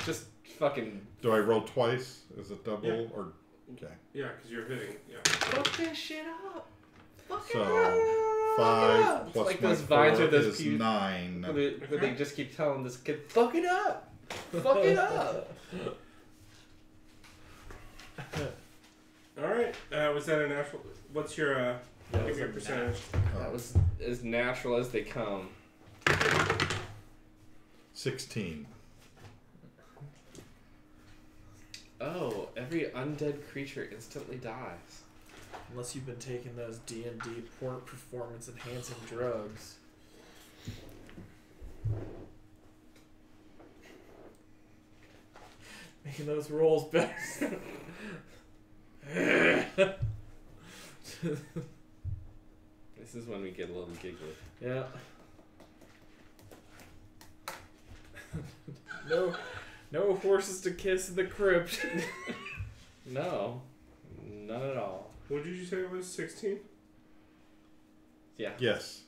Just fucking... Do I roll twice? Is it double Yeah. or okay? Yeah, because you're hitting. Yeah. Fuck this shit up. Fuck So it up. 5 plus like my those vines 4 or those is pews. 9. Where they just keep telling this kid, fuck it up. Fuck it up. Alright, was that a natural? What's your, Yeah, give it me your was a percentage? That was as natural as they come. 16. Oh, every undead creature instantly dies. Unless you've been taking those D&D performance enhancing drugs. Making those rolls better. This is when we get a little giggly. Yeah. No horses to kiss in the crypt. No, none at all. What did you say it was? 16? Yeah. Yes.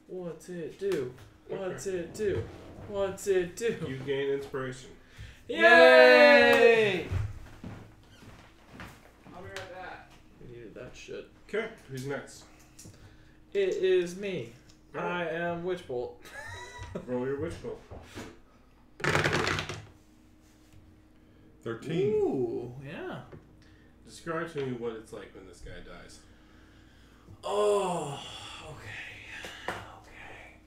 What's it do? What's Okay. it do? What's it do? You gain inspiration. Yay! I'll be right back. We needed that shit. Okay, who's next? It is me. I Alright. am Witchbolt. Roll your witch bolt. 13. Ooh, yeah. Describe to me what it's like when this guy dies. Oh, okay. Okay.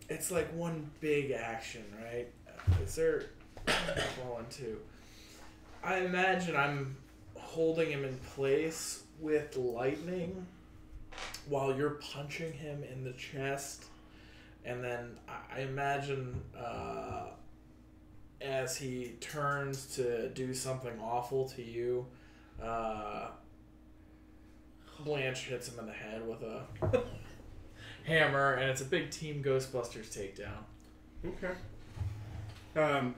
It's like one big action, right? Is there one, two? I imagine I'm holding him in place with lightning while you're punching him in the chest. And then I imagine as he turns to do something awful to you, Blanche hits him in the head with a hammer, and it's a big Team Ghostbusters takedown. Okay.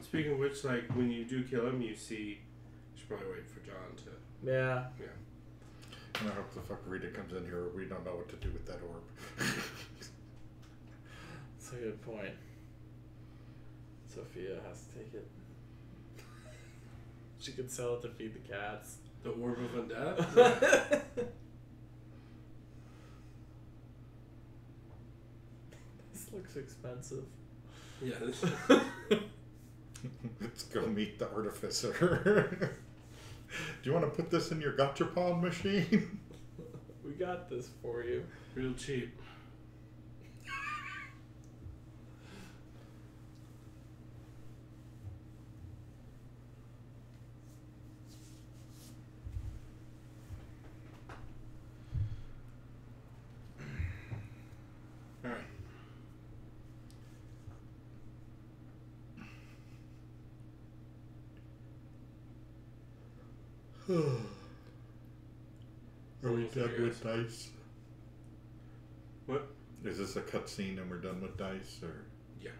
Speaking of which, like, when you do kill him, you see... You should probably wait for John to... Yeah. Yeah. And I hope the fuck Rita comes in here or we don't know what to do with that orb. That's a good point. Sophia has to take it. She could sell it to feed the cats. The Orb of Undeath? This looks expensive. Yeah. Let's go meet the artificer. Do you want to put this in your gachapon machine? We got this for you. Real cheap. Alright. Are we done with dice? What? Is this a cutscene and we're done with dice, or? Yeah.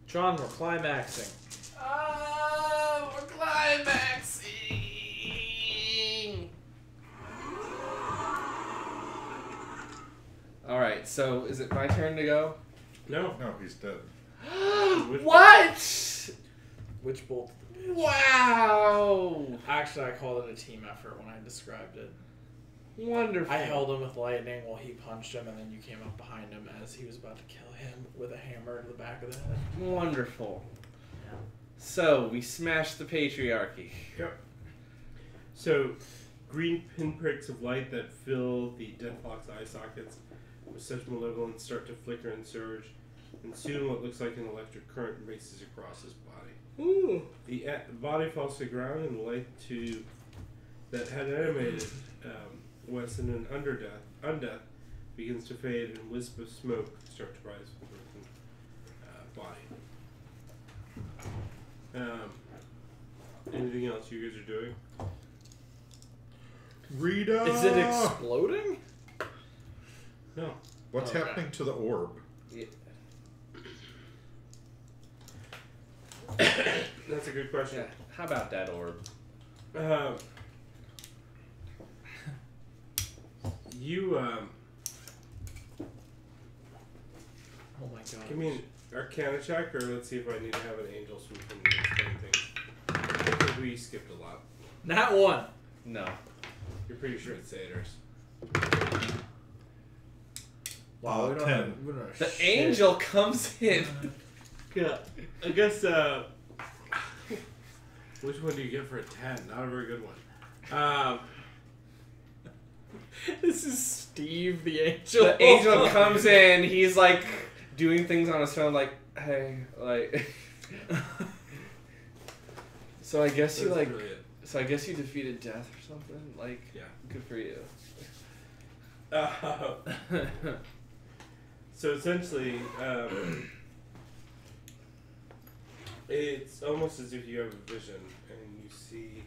John, we're climaxing. We're climaxing. All right, so is it my turn to go? No. No, he's dead. What? Which bolt? Wow! Actually, I called it a team effort when I described it. Wonderful. I held him with lightning while he punched him, and then you came up behind him as he was about to kill him with a hammer to the back of the head. Wonderful. Yeah. So we smashed the patriarchy. Yep. So, green pinpricks of light that fill the Deathlock's eye sockets with such malevolence start to flicker and surge, and soon what looks like an electric current races across his body. Ooh. The body falls to the ground, and the light that had animated Wesson and Undeath begins to fade, and wisps of smoke start to rise from the broken body. Anything else you guys are doing? Rita! Is it exploding? No. What's Okay. happening to the orb? Yeah. That's a good question. Yeah. How about that orb? Oh my god. Give me an Arcana check, or let's see if I need to have an angel swoop and explain things. I think we skipped a lot. Not one. No. You're pretty sure it's Satyrs. Wow, we don't 10. have- we don't have The shit. angel comes in. Yeah, I guess, which one do you get for a 10? Not a very good one. This is Steve the angel. The angel comes in. He's like doing things on his phone, like, hey, like. So I guess you That's like. brilliant. So I guess you defeated death or something. Like, Yeah. good for you. So essentially, it's almost as if you have a vision and you see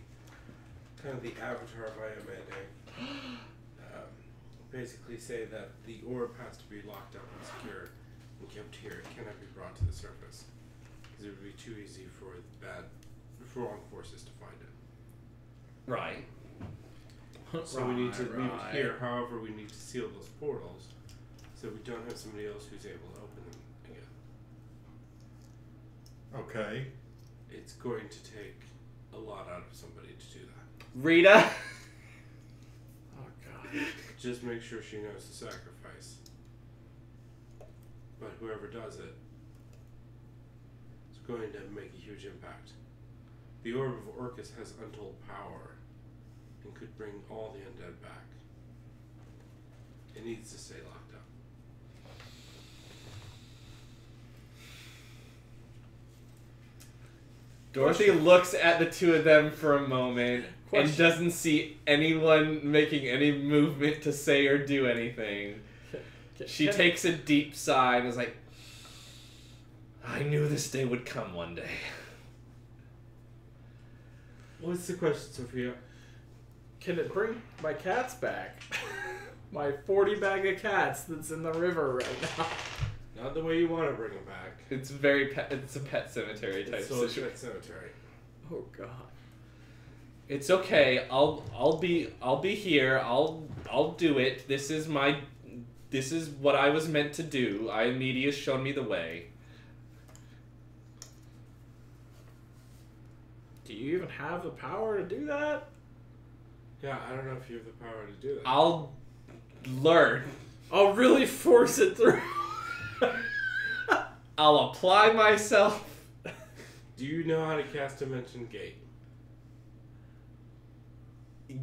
kind of the avatar of Ayamede basically say that the orb has to be locked up and secure and kept here. It cannot be brought to the surface because it would be too easy for wrong forces to find it. Right. So we need to leave Right. it here. However, we need to seal those portals so we don't have somebody else who's able to open them again. Okay. It's going to take a lot out of somebody to do that. Rita. Oh god. Just make sure she knows the sacrifice. But whoever does it is going to make a huge impact. The Orb of Orcus has untold power and could bring all the undead back. It needs to stay locked up. Dorothy looks at the two of them for a moment and Question. doesn't see anyone making any movement to say or do anything. She takes a deep sigh and is like, I knew this day would come one day. What's the question, Sophia? Can it bring my cats back? My 40 bag of cats that's in the river right now. Not the way you want to bring them back. It's very it's a pet cemetery type It's still a situation. pet cemetery. Oh god. It's okay. I'll be here. I'll do it. This is what I was meant to do. Media's shown me the way. Do you even have the power to do that? Yeah, I don't know if you have the power to do that. I'll learn. I'll really force it through. I'll apply myself. Do you know how to cast Dimension Gate?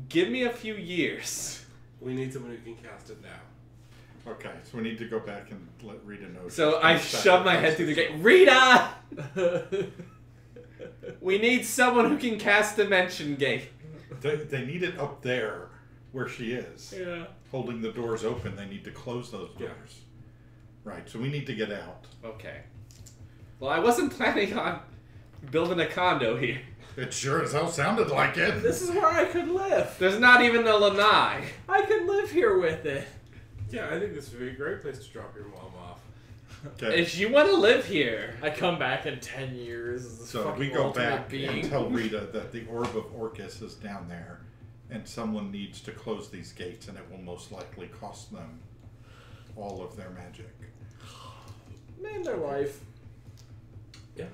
Give me a few years. We need someone who can cast it now. Okay, so we need to go back and let Rita know. So I shove my head through the gate. Rita! We need someone who can cast Dimension Gate. They need it up there where she is. Yeah. Holding the doors open, they need to close those doors. Yeah. Right, so we need to get out. Okay. Well, I wasn't planning on building a condo here. It sure as hell sounded like it. This is where I could live. There's not even a lanai. I could live here with it. Yeah, I think this would be a great place to drop your mom off. Okay. If you want to live here, I come back in 10 years as this So fucking we go ultimate back being. and tell Rita that the Orb of Orcus is down there, and someone needs to close these gates, and it will most likely cost them all of their magic. Man, their life. Yeah.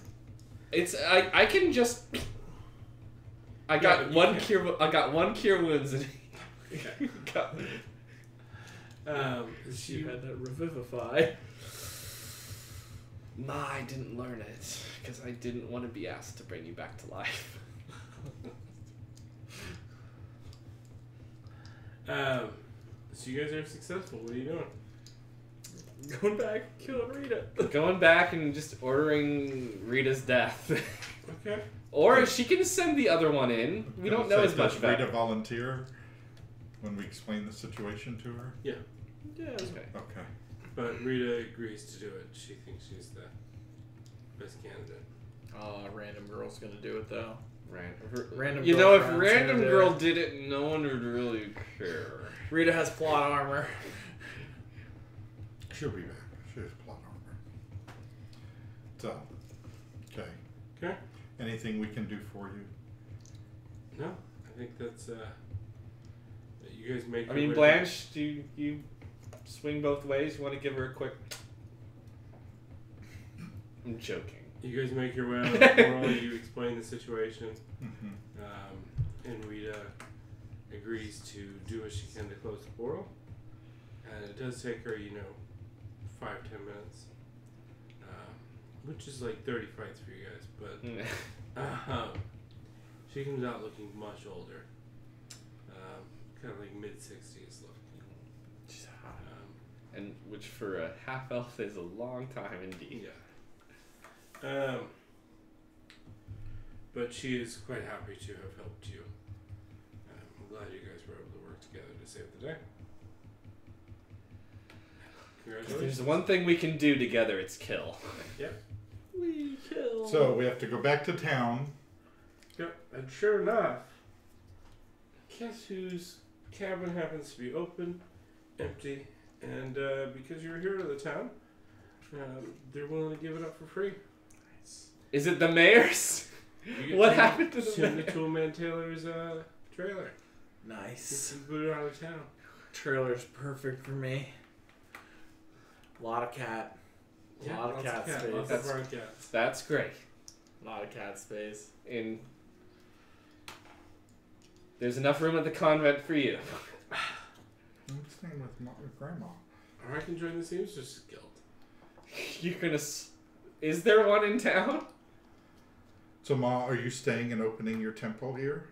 it's I can just. I got you one can. cure. I got one cure wounds. And She had to revivify. I didn't learn it because I didn't want to be asked to bring you back to life. So you guys are successful. What are you doing? Going back and killing Rita. Going back and just ordering Rita's death. Okay. Or she can send the other one in. We don't know as much Does about Rita it. volunteer when we explain the situation to her? Yeah. Yeah. Okay. Okay. But Rita agrees to do it. She thinks she's the best candidate. Oh, random girl's gonna do it though. Random. Random You know, if girlfriend's random gonna do girl it. did it, no one would really care. Rita has plot armor. She'll be back. She has plot armor. So, okay. Okay. Anything we can do for you? No, I think that's you guys make. I your mean, way Blanche, do you swing both ways? You want to give her a quick? I'm joking. You guys make your way out of the portal. You explain the situation, Mm-hmm. and Rita agrees to do what she can to close the portal. And it does take her, 5-10 minutes, which is like 30 fights for you guys. But she comes out looking much older, kind of like mid-60s looking. She's hot. And which for a half elf is a long time indeed. Yeah. But she is quite happy to have helped you. I'm glad you guys were able to work together to save the day. If there's Congratulations. one thing we can do together, it's kill. Yep. We kill. So we have to go back to town. Yep. And sure enough, guess whose cabin happens to be open, empty, and because you're here to the town, they're willing to give it up for free. Is it the mayor's? You get What to happened to the send mayor? the Toolman Taylor's trailer. Nice. You can boot it out of town. Trailer's perfect for me. A lot of cat. A lot of lots cat cat, space. lots of brown cats. That's great. A lot of cat space. And there's enough room at the convent for you. I'm staying with Grandma. Or I can join the Seamstress Guild. You're gonna. Is there one in town? So, Ma, are you staying and opening your temple here?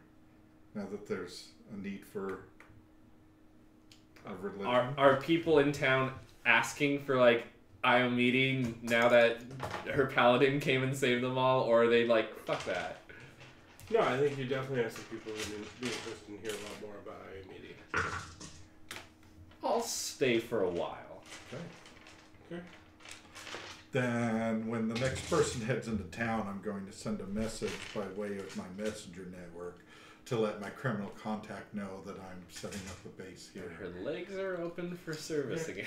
Now that there's a need for a religion? Are people in town asking for like Iomede now that her paladin came and saved them all, or are they like fuck that? No, I think you definitely have some people who would be interested in hearing a lot more about Iomede. I'll stay for a while. Okay. Okay. then when the next person heads into town, I'm going to send a message by way of my messenger network to let my criminal contact know that I'm setting up a base here. Her legs are open for service again.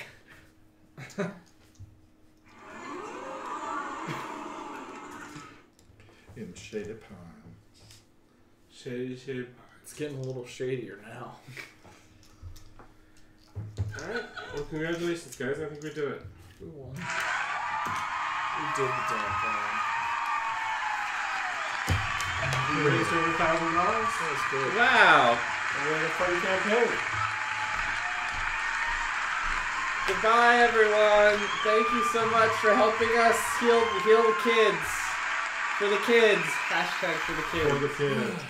In Shaded Pine. Shady pine. It's getting a little shadier now. Alright. Well, congratulations, guys. I think we do it. We won. We did the damn thing. We raised over $1,000. That was good. Wow. And we had a fun campaign. Goodbye, everyone. Thank you so much for helping us heal the kids. For the kids. Hashtag for the kids. For the kids.